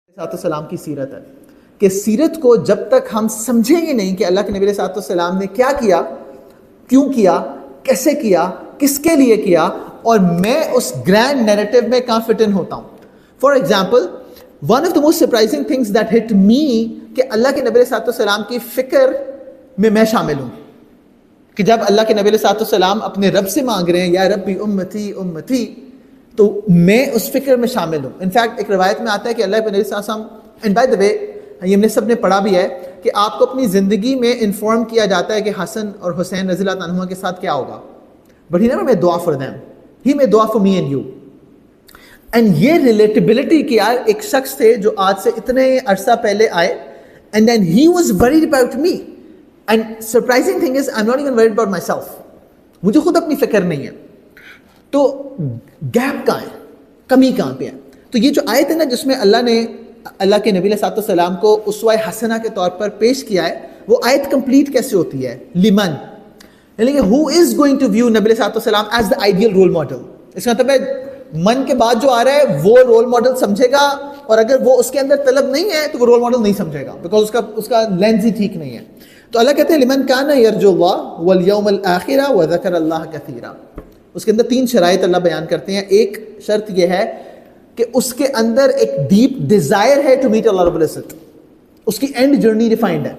السلام کی سیرت ہے کہ سیرت کو جب تک ہم سمجھیں گے نہیں کہ اللہ کے نبی صلی اللہ علیہ وسلم نے کیا کیا، کیوں کیا، کیسے کیا، کس کے لیے کیا، اور میں اس گرینڈ نیریٹو میں کہاں فٹ ان ہوتا ہوں. For example one of the most surprising things that hit me کہ اللہ کے نبی صلی اللہ علیہ وسلم کی فکر میں شامل ہوں. کہ جب اللہ کے نبی صلی اللہ علیہ وسلم اپنے رب سے مانگ رہے ہیں یا ربی امتی امتی، تو میں اس فکر میں شامل ہوں. انفیکٹ ایک روایت میں آتا ہے کہ اللہ کے نبی صلی اللہ علیہ وسلم، اینڈ بائی دا وے یہ ہم نے سب نے پڑھا بھی ہے، کہ آپ کو اپنی زندگی میں انفارم کیا جاتا ہے کہ حسن اور حسین رضی اللہ عنہما کے ساتھ کیا ہوگا، بٹ ہی نیور میڈ دعا فار دیم، ہی میڈ دعا for me and you. And یہ ریلیٹیبلٹی کہ یار ایک شخص تھے جو آج سے اتنے عرصہ پہلے آئے، and then he was worried about me. And surprising thing is I am not even worried about myself, مجھے خود اپنی فکر نہیں ہے. تو گیپ کہاں ہے، کمی کہاں پہ ہے؟ تو یہ جو آیت ہے نا جس میں اللہ نے اللہ کے نبی صلی اللہ علیہ وسلم کو اسوہ حسنہ کے طور پر پیش کیا ہے، وہ آیت کمپلیٹ کیسے ہوتی ہے؟ لمن، یعنی کہ who is going to view نبی صلی اللہ علیہ وسلم as the ideal role model. اس کا مطلب ہے من کے بعد جو آ رہا ہے وہ رول ماڈل سمجھے گا، اور اگر وہ اس کے اندر طلب نہیں ہے تو وہ رول ماڈل نہیں سمجھے گا، بیکاز اس کا لینز ہی ٹھیک نہیں ہے. تو اللہ کہتے ہیں لمن کان یرجو اللہ والیوم الآخر وذکر اللہ کثیرا. اس کے اندر 3 شرائط اللہ بیان کرتے ہیں. ایک شرط یہ ہے کہ اس کے اندر ایک ڈیپ ڈیزائر ہے ٹو میٹ اللہ رب العزت، اس کی اینڈ جرنی ڈیفائنڈ ہے.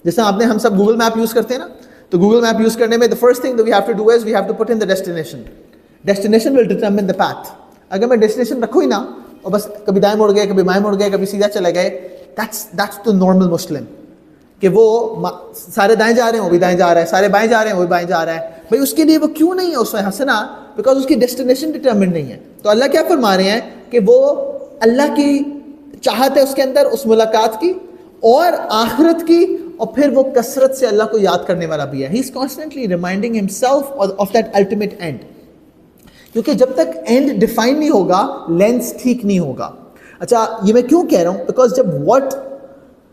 جیسے ہم سب گوگل میپ یوز کرتے ہیں نا، تو گوگل میپ یوز کرنے میں the first thing that we have to do is we have to put in the destination. Destination will determine the path. اگر میں ڈیسٹینیشن رکھوں ہی نا اور بس کبھی دائیں مڑ گئے، کبھی بائیں مڑ گئے، کبھی سیدھا چلے گئے، that's the normal Muslim. کہ وہ سارے دائیں جا رہے ہیں وہ بھی دائیں جا رہا ہے، سارے بائیں جا رہے ہیں وہ بھی بائیں جا رہا ہے. بھائی اس کے لیے وہ کیوں نہیں ہے اس میں حسنا؟ بیکاز اس کی ڈیسٹینیشن ڈٹرمنڈ نہیں ہے. تو اللہ کیا فرما رہے ہیں کہ وہ اللہ کی چاہت ہے اس کے اندر، اس ملاقات کی اور آخرت کی، اور پھر وہ کثرت سے اللہ کو یاد کرنے والا بھی ہے. He is constantly reminding himself of that ultimate end. کیونکہ جب تک اینڈ ڈیفائن نہیں ہوگا لینس ٹھیک نہیں ہوگا. اچھا یہ میں کیوں کہہ رہا ہوں؟ بیکاز جب واٹ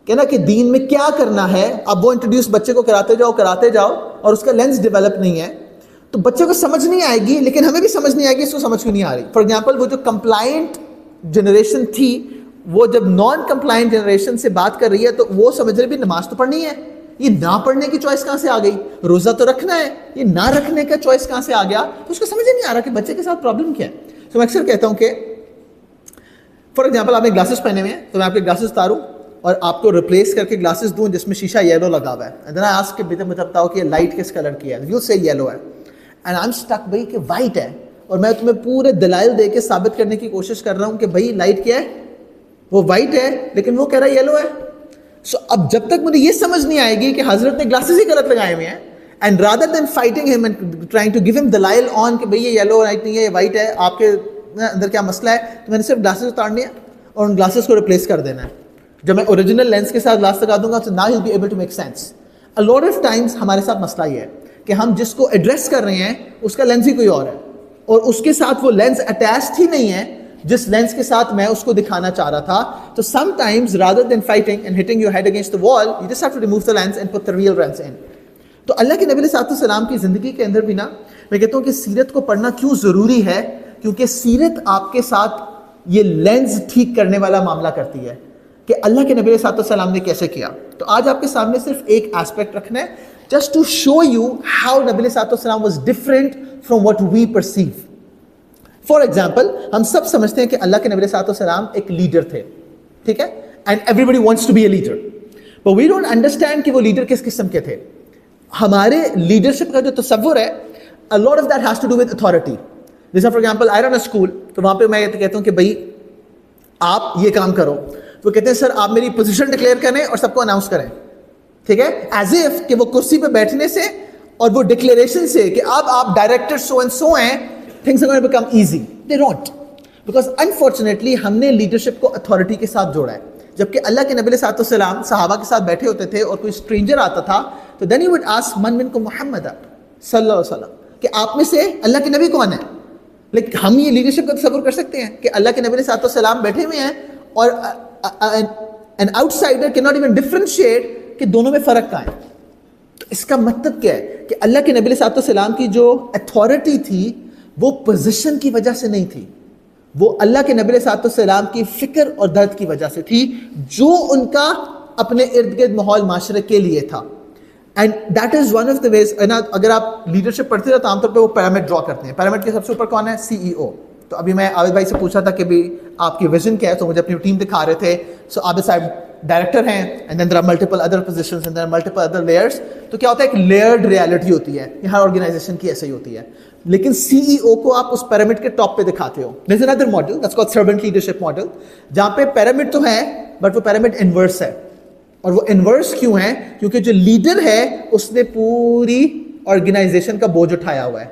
کہنا کہ دین میں کیا کرنا ہے، اب وہ انٹروڈیوس بچے کو کراتے جاؤ اور اس کا لینس ڈیولپ نہیں ہے تو بچے کو سمجھ نہیں آئے گی، لیکن ہمیں بھی سمجھ نہیں آئے گی اس کو سمجھ کیوں نہیں آ رہی. فار ایگزامپل وہ جو کمپلائنٹ جنریشن تھی، وہ جب نان کمپلائنٹ جنریشن سے بات کر رہی ہے تو وہ سمجھ رہی بھی نماز تو پڑھنی ہے، یہ نہ پڑھنے کی چوائس کہاں سے آ گئی؟ روزہ تو رکھنا ہے، یہ نہ رکھنے کا چوائس کہاں سے آ گیا؟ تو اس کو سمجھ نہیں آ رہا کہ بچے کے ساتھ پرابلم کیا ہے. تو میں اکثر کہتا ہوں کہ فار ایگزامپل آپ نے گلاسز پہنے ہوئے ہیں، تو میں آپ کے گلاسز اتاروں اور آپ کو ریپلیس کر کے گلاسز دوں جس میں شیشہ یلو لگا ہوا ہے، اینڈ دین آئی آسک کہ بیٹا مجھے بتاؤ کہ یہ لائٹ کس کلر کی ہے، یو سے یلو ہے، اینڈ آئی ایم اسٹک بھائی کہ وائٹ ہے، اور میں تمہیں پورے دلائل دے کے ثابت کرنے کی کوشش کر رہا ہوں کہ بھائی لائٹ کیا ہے، وہ وائٹ ہے، لیکن وہ کہہ رہا ہے یلو ہے. سو اب جب تک مجھے یہ سمجھ نہیں آئے گی کہ حضرت نے گلاسز ہی غلط لگائے ہوئے ہیں، اینڈ رادر دین فائٹنگ ہم اینڈ ٹرائنگ ٹو گیو ہم دلائل آن کہ بھائی یہ یلو لائٹ نہیں ہے، یہ وائٹ ہے، آپ کے اندر کیا مسئلہ ہے، تو میں نے صرف گلاسز اتارنے ہیں اور ان گلاسز کو ریپلیس کر دینا ہے. جب میں اوریجنل لینس کے ساتھ گلاس لگا دوں گا تو now you'll be able to make sense. A lot of times ہمارے ساتھ مسئلہ یہ ہے کہ ہم جس کو ایڈریس کر رہے ہیں اس کا لینس ہی کوئی اور ہے، اور اس کے ساتھ وہ لینس اٹیچڈ ہی نہیں ہے جس لینس کے ساتھ میں اس کو دکھانا چاہ رہا تھا. تو sometimes rather than fighting and hitting your head against the wall, you just have to remove the lens and put the real lens in. تو اللہ کے نبی صلی اللہ علیہ وسلم کی زندگی کے اندر بھی نا میں کہتا ہوں کہ سیرت کو پڑھنا کیوں ضروری ہے، کیونکہ سیرت آپ کے ساتھ یہ لینس ٹھیک کرنے والا معاملہ کرتی ہے کہ اللہ کے نبی صلی اللہ علیہ وسلم نے کیسے کیا. تو آج آپ کے سامنے صرف ایک ایسپیکٹ رکھنا ہے just to show you how نبی صلی اللہ علیہ وسلم was different from what we perceive. For example ہم سب سمجھتے ہیں کہ اللہ کے نبی صلی اللہ علیہ وسلم ایک لیڈر تھے، ٹھیک ہے، and everybody wants to be a leader, but we don't understand کہ وہ لیڈر کس قسم کے تھے. ہمارے لیڈرشپ کا جو تصور ہے a lot of that has to do with authority. جیسے for example I run a school، تو وہاں پہ میں کہتا ہوں کہ بھائی آپ یہ کام کرو، وہ کہتے ہیں سر آپ میری پوزیشن ڈکلیئر کریں اور سب کو اناؤنس کریں، ٹھیک ہے، ایز اف کہ وہ کرسی پہ بیٹھنے سے اور وہ ڈکلیریشن سے کہ اب آپ ڈائریکٹر سو اینڈ سو ہیں things are going to become easy. They don't. Because unfortunately ہم نے لیڈرشپ کو اتھارٹی کے ساتھ جوڑا ہے، جبکہ اللہ کے نبی صلی اللہ علیہ وسلم صحابہ کے ساتھ بیٹھے ہوتے تھے اور کوئی اسٹرینجر آتا تھا تو then he would ask من منکم محمد صلی اللہ علیہ وسلم کہ آپ میں سے اللہ کے نبی کون ہے. لیکن ہم یہ لیڈرشپ کا تصور کر سکتے ہیں کہ اللہ کے نبی صلی اللہ علیہ وسلم بیٹھے ہوئے ہیں اور an outsider cannot even differentiate کہ دونوں میں فرق کہاں ہے. تو اس کا مطلب کیا ہے کہ اللہ کے نبی صلی اللہ علیہ وسلم کی جو اتھارٹی تھی وہ پوزیشن کی وجہ سے نہیں تھی، وہ اللہ کے نبی صلی اللہ علیہ وسلم کی فکر اور درد کی وجہ سے تھی جو ان کا اپنے ارد گرد ماحول معاشرے کے لیے تھا. And that is one of the ways. اگر آپ لیڈرشپ پڑھتے ہو تو عام طور پہ وہ پیرامڈ ڈرا کرتے ہیں. پیرامڈ کے سب سے اوپر کون ہے؟ سی ای او. تو ابھی میں عابد بھائی سے پوچھا تھا کہ بھی آپ کی ویژن کیا ہے, تو مجھے اپنی ٹیم دکھا رہے تھے. سو عابد صاحب ڈائریکٹر ہیں, and then there are multiple other positions and there are multiple other layers. تو کیا ہوتا ہے, ایک لیئرڈ ریالٹی ہوتی ہے, یہ ہر آرگنائزیشن کی ایسے ہی ہوتی ہے. لیکن سی ای او کو آپ اس پیرامڈ کے ٹاپ پہ دکھاتے ہو. There is another model that's called servant leadership model, جہاں پہ پیرامڈ تو ہے بٹ وہ پیرامڈ انورس ہے. اور وہ انورس کیوں ہے؟ کیونکہ جو لیڈر ہے اس نے پوری آرگنائزیشن کا بوجھ اٹھایا ہوا ہے.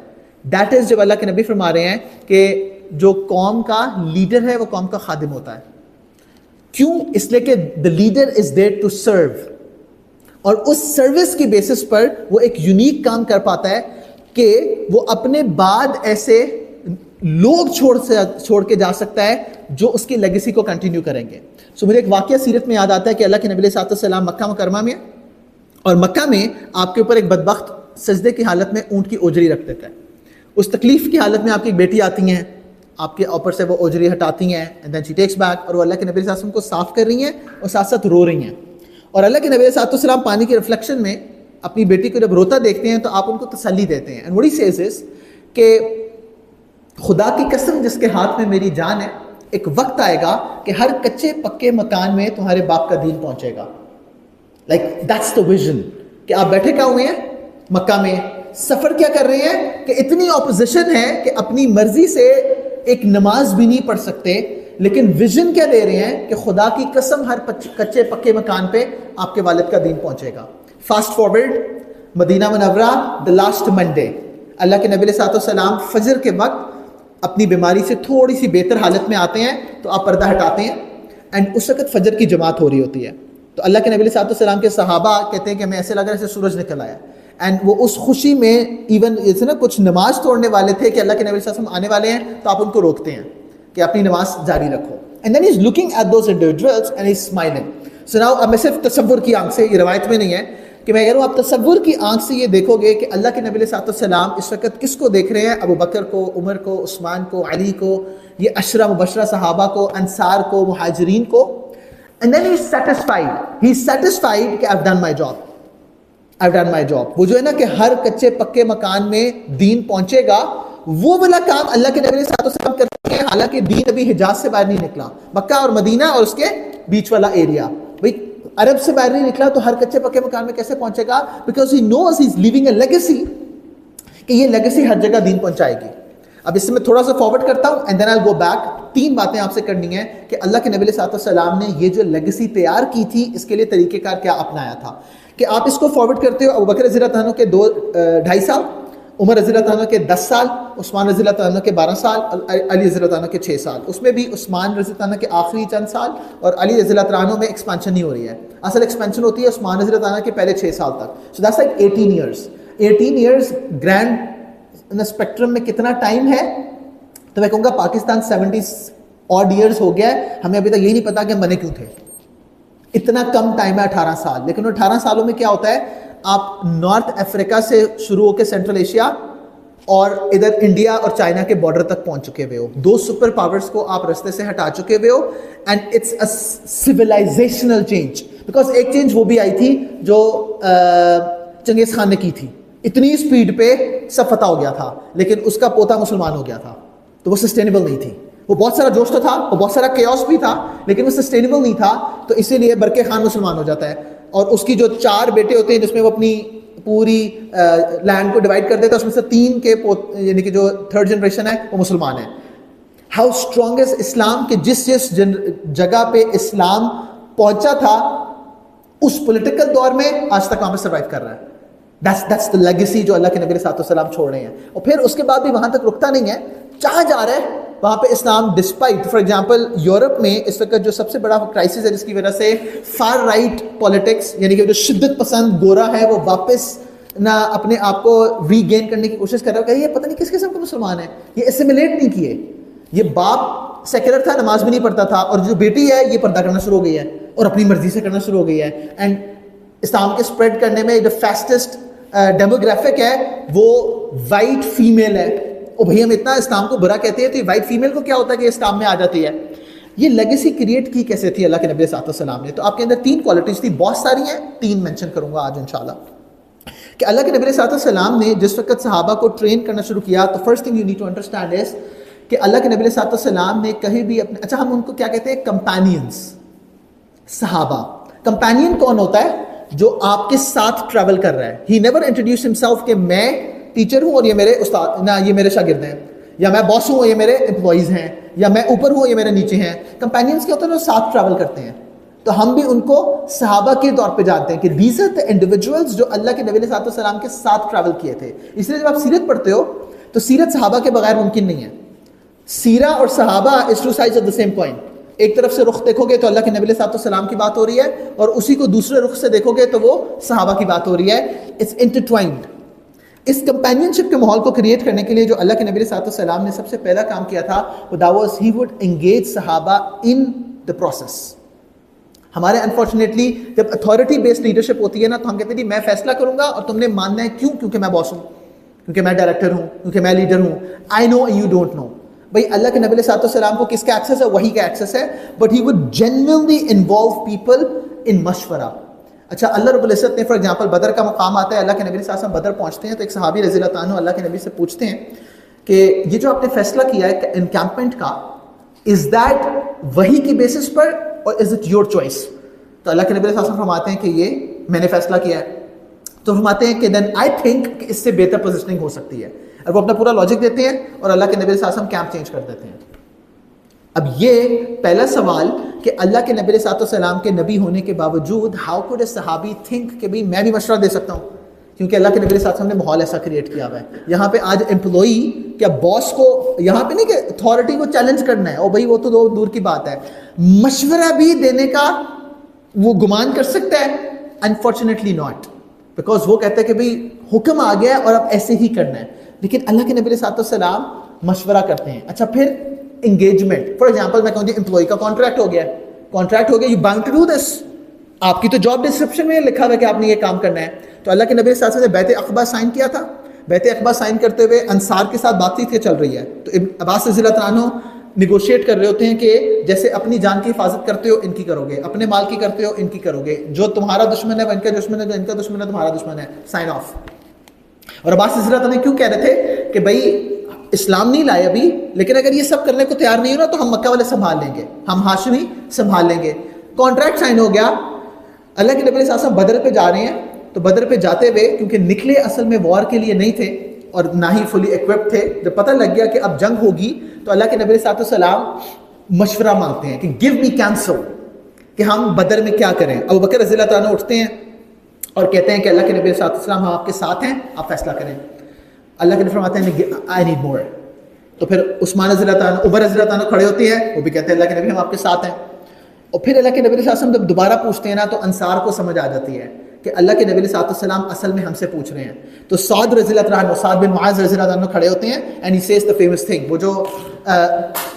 دیٹ از جب اللہ کے نبی فرما رہے ہیں کہ جو قوم کا لیڈر ہے وہ قوم کا خادم ہوتا ہے. کیوں؟ اس لیے کہ the leader is there to serve, اور اس سروس کی بیسس پر وہ ایک یونیک کام کر پاتا ہے کہ وہ اپنے بعد ایسے لوگ چھوڑ کے جا سکتا ہے جو اس کی لیگیسی کو کنٹینیو کریں گے. سو مجھے ایک واقعہ سیرت میں یاد آتا ہے کہ اللہ کے نبی صلی اللہ علیہ وسلم مکہ مکرمہ میں, اور مکہ میں آپ کے اوپر ایک بدبخت سجدے کی حالت میں اونٹ کی اوجری رکھ دیتا ہے. اس تکلیف کی حالت میں آپ کی ایک بیٹی آتی ہیں, آپ کے اوپر سے وہ اوجری ہٹاتی ہیں, and then she takes back, اور وہ اللہ کے نبی صلی اللہ علیہ وسلم کو صاف کر رہی ہیں اور ساتھ ساتھ رو رہی ہیں. اور اللہ کے نبی صلی اللہ علیہ وسلم پانی کے ریفلیکشن میں اپنی بیٹی کو جب روتا دیکھتے ہیں تو آپ ان کو تسلی دیتے ہیں. And what he says is کہ خدا کی قسم جس کے ہاتھ میں میری جان ہے, ایک وقت آئے گا کہ ہر کچے پکے مکان میں تمہارے باپ کا دین پہنچے گا. لائک دیٹس دا ویژن, کہ آپ بیٹھے کیا ہوئے ہیں مکہ میں, سفر کیا کر رہے ہیں کہ اتنی اپوزیشن ہے کہ اپنی مرضی سے ایک نماز بھی نہیں پڑھ سکتے, لیکن ویژن کیا دے رہے ہیں کہ خدا کی قسم ہر کچے پکے مکان پہ آپ کے والد کا دین پہنچے گا. فاسٹ فارورڈ, مدینہ منورہ, دا لاسٹ منڈے, اللہ کے نبی صلی اللہ علیہ وسلم فجر کے وقت اپنی بیماری سے تھوڑی سی بہتر حالت میں آتے ہیں, تو آپ پردہ ہٹاتے ہیں, اینڈ اس وقت فجر کی جماعت ہو رہی ہوتی ہے. تو اللہ کے نبی صلی اللہ علیہ وسلم کے صحابہ کہتے ہیں کہ ہمیں ایسے لگ رہا ہے جیسے سورج نکل آیا. اینڈ وہ اس خوشی میں ایون جیسے نا کچھ نماز توڑنے والے تھے کہ اللہ کے نبی صلی اللہ علیہ وسلم آنے والے ہیں, تو آپ ان کو روکتے ہیں کہ اپنی نماز جاری رکھو. And then he is looking at those individuals and he is smiling. So now اب میں صرف تصور کی آنکھ سے, یہ روایت میں نہیں ہے, کہ میں کہہ رہا ہوں آپ تصور کی آنکھ سے یہ دیکھو گے کہ اللہ کے نبی صلی اللہ علیہ وسلم اس وقت کس کو دیکھ رہے ہیں؟ ابو بکر کو, عمر کو, عثمان کو, علی کو, یہ عشرہ مبشرہ صحابہ کو, انصار کو, مہاجرین کو. And then he is satisfied, he is satisfied کہ I have done my job, I've done my job. وہ جو ہے نا کہ ہر کچے پکے مکان میں دین پہنچے گا, وہ والا کام اللہ کے نبی صلی اللہ علیہ وسلم کرتے ہیں. حالانکہ دین ابھی حجاز سے باہر نہیں نکلا, مکہ اور مدینہ اور اس کے بیچ والا ایریا, بھائی عرب سے باہر نہیں نکلا, تو ہر کچے پکے مکان میں کیسے پہنچے گا؟ Because he knows he's leaving a legacy, کہ یہ لیگیسی ہر جگہ دین پہنچائے گی. اب اس سے میں تھوڑا سا فارورڈ کرتا ہوں, and then I go back. 3 باتیں آپ سے کرنی ہیں کہ اللہ کے نبی صلی اللہ علیہ وسلم نے یہ جو لیگیسی تیار کی تھی, اس کے لیے طریقہ کار کیا اپنایا تھا. کہ آپ اس کو فارورڈ کرتے ہو, ابو بکر رضی اللہ عنہ کے 2.5 سال, عمر رضی اللہ عنہ کے 10 سال, عثمان رضی اللہ عنہ کے 12 سال, علی رضی اللہ عنہ کے 6 سال. اس میں بھی عثمان رضی اللہ عنہ کے آخری چند سال اور علی رضی اللہ عنہ میں ایکسپینشن نہیں ہو رہی ہے. اصل ایکسپینشن ہوتی ہے عثمان رضی اللہ عنہ کے پہلے 6 سال تک. So that's like 18 years. 18 years grand spectrum میں کتنا ٹائم ہے؟ تو میں کہوں گا پاکستان 70 odd ایئرس ہو گیا ہے, ہمیں ابھی تک یہی نہیں پتا کہ ہم بنے کیوں تھے. اتنا کم ٹائم ہے 18 سال. لیکن وہ 18 سالوں میں کیا ہوتا ہے, آپ نارتھ افریقہ سے شروع ہو کے سینٹرل ایشیا اور ادھر انڈیا اور چائنا کے بارڈر تک پہنچ چکے ہوئے ہو. 2 سپر پاورز کو آپ رستے سے ہٹا چکے ہوئے ہو, and it's a civilisational change. Because ایک چینج وہ بھی آئی تھی جو چنگیز خان نے کی تھی, اتنی اسپیڈ پہ سب فتح ہو گیا تھا, لیکن اس کا پوتا مسلمان ہو گیا تھا, تو وہ سسٹینیبل نہیں تھی. وہ بہت سارا جوش تو تھا, وہ بہت سارا کیوس بھی تھا, لیکن وہ سسٹینیبل نہیں تھا. تو اسی لیے برقع خان مسلمان ہو جاتا ہے, اور اس کی جو 4 بیٹے ہوتے ہیں جس میں وہ اپنی پوری لینڈ کو ڈیوائڈ کر دیتا ہے, اس میں سے 3 کے یعنی کہ جو 3rd جنریشن ہے وہ مسلمان ہے. ہاؤ اسٹرانگیسٹ اسلام کے جس جگہ پہ اسلام پہنچا تھا اس پولیٹیکل دور میں آج تک وہاں پہ سروائیو کر رہا ہے. That's the legacy جو اللہ کے نبی صلی اللہ علیہ وسلم چھوڑ رہے ہیں. اور پھر اس کے بعد بھی وہاں تک رکتا نہیں ہے, چاہ جا رہا ہے وہاں پہ اسلام. ڈسپائٹ فار ایگزامپل یورپ میں اس وقت جو سب سے بڑا کرائسس ہے جس کی وجہ سے فار رائٹ پالیٹکس, یعنی کہ جو شدت پسند گورا ہے وہ واپس نہ اپنے آپ کو ری گین کرنے کی کوشش کر رہا ہے کہ یہ پتہ نہیں کس قسم کا مسلمان ہے, یہ اسیمیلیٹ نہیں کیے. یہ باپ سیکولر تھا, نماز بھی نہیں پڑھتا تھا, اور جو بیٹی ہے یہ پردہ کرنا شروع ہو گئی ہے اور اپنی مرضی سے کرنا شروع ہو گئی ہے. اینڈ اسلام کے اسپریڈ کرنے میں جو فاسٹسٹ ڈیموگرافک ہے وہ وائٹ فیمیل ہے, او بھائی ہم اتنا اسلام کو برا کہتے ہیں تو یہ وائٹ فیمیل کو کیا ہوتا ہے کہ اسلام میں آ جاتی ہے. یہ لیگیسی کریٹ کی کیسے تھی اللہ کے نبی صلی اللہ علیہ وسلم نے؟ تو آپ کے اندر 3 کوالٹیز تھی, بہت ساری ہیں, 3 مینشن کروں گا آج انشاءاللہ. کہ اللہ کے نبی صلی اللہ علیہ وسلم نے جس وقت صحابہ کو ٹرین کرنا شروع کیا, تو first thing you need to understand is کہ اللہ کے نبی صلی اللہ علیہ وسلم نے کہیں بھی اپنے, اچھا ہم ان کو کیا کہتے ہیں, کمپینینز, صحابہ. کمپینین کون ہوتا ہے؟ جو آپ کے ساتھ ٹریول کر رہا ہے. ہی نیور انٹروڈیوس ہمسیلف کہ میں ٹیچر ہوں اور یہ میرے استاد, نہ یہ میرے شاگرد ہیں, یا میں باس ہوں اور یہ میرے امپلائیز ہیں, یا میں اوپر ہوں یہ میرے نیچے ہیں. کمپینینز کیا ہوتے ہیں؟ جو ساتھ ٹریول کرتے ہیں. تو ہم بھی ان کو صحابہ کے طور پہ جانتے ہیں کہ دیز آر دی انڈیویجولز جو اللہ کے نبی علیہ السلام کے ساتھ ٹریول کیے تھے. اس لیے جب آپ سیرت پڑھتے ہو تو سیرت صحابہ کے بغیر ممکن نہیں ہے. سیرہ اور صحابہ is two sides of the same coin. ایک طرف سے رخ دیکھو گے تو اللہ کے نبی علیہ السلام کی بات ہو رہی ہے, اور اسی کو دوسرے رخ سے دیکھو گے تو وہ صحابہ کی بات ہو رہی ہے. It's intertwined. اس کمپینین شپ کے ماحول کو کریٹ کرنے کے لیے جو اللہ کے نبی علیہ السلام نے سب سے پہلا کام کیا تھا وہ that was he would engage صحابہ in the process. ہمارے انفارچونیٹلی جب اتھارٹی بیسڈ لیڈرشپ ہوتی ہے نا تو ہم کہتے ہیں میں فیصلہ کروں گا اور تم نے ماننا ہے. کیوں؟ کیونکہ میں باس ہوں, کیونکہ میں ڈائریکٹر ہوں, کیونکہ میں لیڈر ہوں. آئی نو یو ڈونٹ نو. بھائی اللہ کے نبی علیہ السلام کو کس کا ایکسیس ہے؟ وہی کا ایکسیس ہے, but he would genuinely involve people in مشورہ. اچھا اللہ رب العزت نے فار ایگزامپل بدر کا مقام آتا ہے, اللہ کے نبی صلی اللہ علیہ وسلم بدر پہنچتے ہیں تو ایک صحابی رضی اللہ عنہ اللہ کے نبی سے پوچھتے ہیں کہ یہ جو آپ نے فیصلہ کیا ہے انکیمپمنٹ کا, از دیٹ وحی کی بیسس پر اور از اٹ یور چوائس؟ تو اللہ کے نبی صلی اللہ علیہ وسلم فرماتے ہیں کہ یہ میں نے فیصلہ کیا ہے. تو فرماتے ہیں کہ دین آئی تھنک کہ اس سے بہتر پوزیشننگ ہو سکتی ہے, اور وہ اپنا پورا لاجک دیتے ہیں اور اللہ کے نبی صلی اللہ علیہ وسلم کیمپ چینج کر دیتے ہیں. اب یہ پہلا سوال کہ اللہ کے نبی صلی اللہ علیہ وسلم کے نبی ہونے کے باوجود ہاؤ کوڈ اے صحابی تھنک کہ بھئی میں بھی مشورہ دے سکتا ہوں, کیونکہ اللہ کے نبی صلی اللہ علیہ وسلم نے ماحول ایسا کریٹ کیا ہوا ہے. یہاں پہ آج امپلائی کیا باس کو یہاں پہ نہیں کہ اتھارٹی کو چیلنج کرنا ہے, اور بھائی وہ تو دور کی بات ہے, مشورہ بھی دینے کا وہ گمان کر سکتا ہے؟ انفارچونیٹلی ناٹ, بیکاز وہ کہتا ہے کہ بھئی حکم آ گیا اور اب ایسے ہی کرنا ہے. لیکن اللہ کے نبی صلی اللہ علیہ وسلم مشورہ کرتے ہیں. اچھا پھر انگیجمنٹ, فار ایگزامپل میں کہوں جی امپلائی کا کانٹریکٹ ہو گیا, you bound to do this, آپ کی تو جاب ڈسکرپشن میں لکھا ہوا ہے کہ آپ نے یہ کام کرنا ہے. تو اللہ کے نبی صلی اللہ علیہ وسلم نے بیعت عقبہ سائن کیا تھا. بیعت عقبہ سائن کرتے ہوئے انصار کے ساتھ بات چیت چل رہی ہے, تو عباس رضی اللہ عنہ نیگوشیٹ کر رہے ہوتے ہیں کہ جیسے اپنی جان کی حفاظت کرتے ہو ان کی کرو گے, اپنے مال کی کرتے ہو ان کی کرو گے, جو تمہارا دشمن ہے وہ ان کا دشمن ہے, جو ان کا دشمن ہے تمہارا دشمن ہے, سائن آف. اور عباس رضی اللہ عنہ کیوں کہہ رہے تھے کہ بھائی اسلام نہیں لائے ابھی, لیکن اگر یہ سب کرنے کو تیار نہیں ہو نا تو ہم مکہ والے سنبھال لیں گے, ہم ہاشمی سنبھال لیں گے. کانٹریکٹ سائن ہو گیا. اللہ کے نبی صلی اللہ علیہ وسلم بدر پہ جا رہے ہیں, تو بدر پہ جاتے ہوئے کیونکہ نکلے اصل میں وار کے لیے نہیں تھے اور نہ ہی فلی ایکوپڈ تھے, جب پتہ لگ گیا کہ اب جنگ ہوگی تو اللہ کے نبی صلی اللہ علیہ وسلم مشورہ مانگتے ہیں کہ گیو می کینسل, کہ ہم بدر میں کیا کریں. ابو بکر رضی اللہ عنہ اٹھتے ہیں اور کہتے ہیں کہ اللہ کے نبی صلی اللہ علیہ وسلم ہم آپ کے ساتھ ہیں, آپ فیصلہ کریں. اللہ کے نبی فرماتے ہیں آئی نیڈ مور. تو پھر عثمان رضی اللہ عنہ, عمر رضی اللہ عنہ کھڑے ہوتے ہیں, وہ بھی کہتے ہیں اللہ کے نبی ہم آپ کے ساتھ ہیں. اور پھر اللہ کے نبی صلی اللہ علیہ وسلم جب دوبارہ پوچھتے ہیں نا تو انصار کو سمجھ آ جاتی ہے کہ اللہ کے نبی صلی اللہ علیہ وسلم اصل میں ہم سے پوچھ رہے ہیں. تو سعد رضی اللہ عنہ, سعد بن معاذ رضی اللہ عنہ کھڑے ہوتے ہیں and he says the famous thing, وہ جو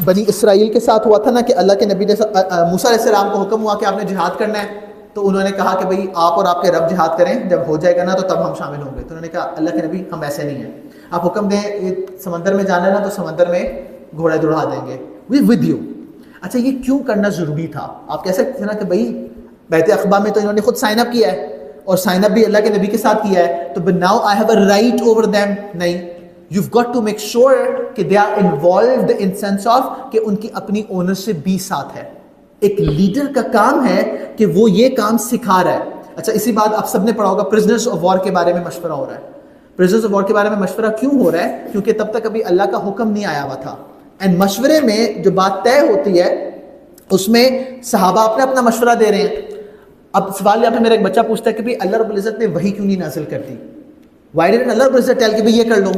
بنی اسرائیل کے ساتھ ہوا تھا نا کہ اللہ کے نبی نے موسیٰ علیہ السلام کو حکم ہوا کہ آپ نے جہاد کرنا ہے, تو انہوں نے کہا کہ بھئی آپ اور آپ کے رب جہاد کریں, جب ہو جائے گا نا تو تب ہم شامل ہوں گے. تو انہوں نے کہا اللہ کے نبی ہم ایسے نہیں ہیں, آپ حکم دیں سمندر میں جانا ہے نا تو سمندر میں گھوڑے دوڑا دیں گے, وی ود یو. اچھا یہ کیوں کرنا ضروری تھا؟ آپ کہہ سکتے ہیں نا کہ بھئی بیعت عقبہ میں تو انہوں نے خود سائن اپ کیا ہے اور سائن اپ بھی اللہ کے نبی کے ساتھ کیا ہے, تو but now I have a right over them. نہیں, you've got to make sure کہ they are involved in sense of کہ ان کی اپنی اونرشپ بھی ساتھ ہے. ایک لیڈر کا کام ہے کہ وہ یہ کام سکھا رہا ہے. اچھا اسی بات آپ سب نے پڑھا ہوگا, پرزنرز آف وار کے بارے میں مشورہ ہو رہا ہے. پرزنرز آف وار کے بارے میں مشورہ کیوں ہو رہا ہے؟ کیونکہ تب تک ابھی اللہ کا حکم نہیں آیا ہوا تھا, اینڈ مشورے میں جو بات طے ہوتی ہے اس میں صحابہ اپنا اپنا مشورہ دے رہے ہیں. اب سوال یہاں پہ میرا ایک بچہ پوچھتا ہے کہ بھئی اللہ رب العزت نے وحی کیوں نہیں نازل کر دی؟ وائی ڈڈنٹ اللہ رب العزت ٹیل کہ بھئی یہ کر لو؟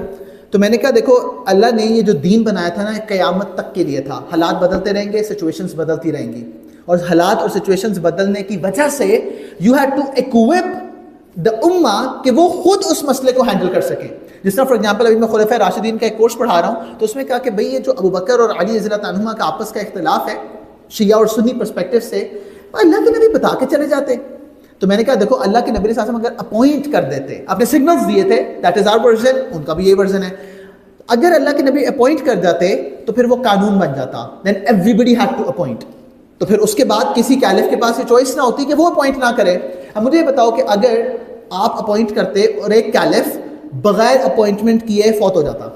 تو میں نے کہا دیکھو اللہ نے یہ جو دین بنایا تھا نا قیامت تک کے لیے تھا. حالات بدلتے رہیں گے, سچویشنز بدلتی رہیں گی, اور حالات اور سچویشنز بدلنے کی وجہ سے یو ہیڈ ٹو ایکوپ دا امہ کہ وہ خود اس مسئلے کو ہینڈل کر سکیں. جس طرح فار ایگزامپل ابھی میں خلفائے راشدین کا ایک کورس پڑھا رہا ہوں, تو اس میں کہا کہ بھئی یہ جو ابو بکر اور علی رضی اللہ عنہما کا آپس کا اختلاف ہے شیعہ اور سنی پرسپیکٹو سے, اللہ کے نبی بتا کے چلے جاتے. تو میں نے کہا دیکھو اللہ کے نبی صلی اللہ علیہ وسلم اگر اپوائنٹ کر دیتے, آپ نے سگنلز دیے تھے, دیٹ از آور ورژن, ان کا بھی یہی ورژن ہے. اگر اللہ کے نبی اپوائنٹ کر جاتے تو پھر وہ قانون بن جاتا, then every had to appoint. تو پھر اس کے بعد کسی کیلف کے پاس یہ چوائس نہ ہوتی کہ وہ اپوائنٹ نہ کرے. اب مجھے یہ بتاؤ کہ اگر آپ اپوائنٹ کرتے اور ایک کیلف بغیر اپوائنٹمنٹ کیے فوت ہو جاتا,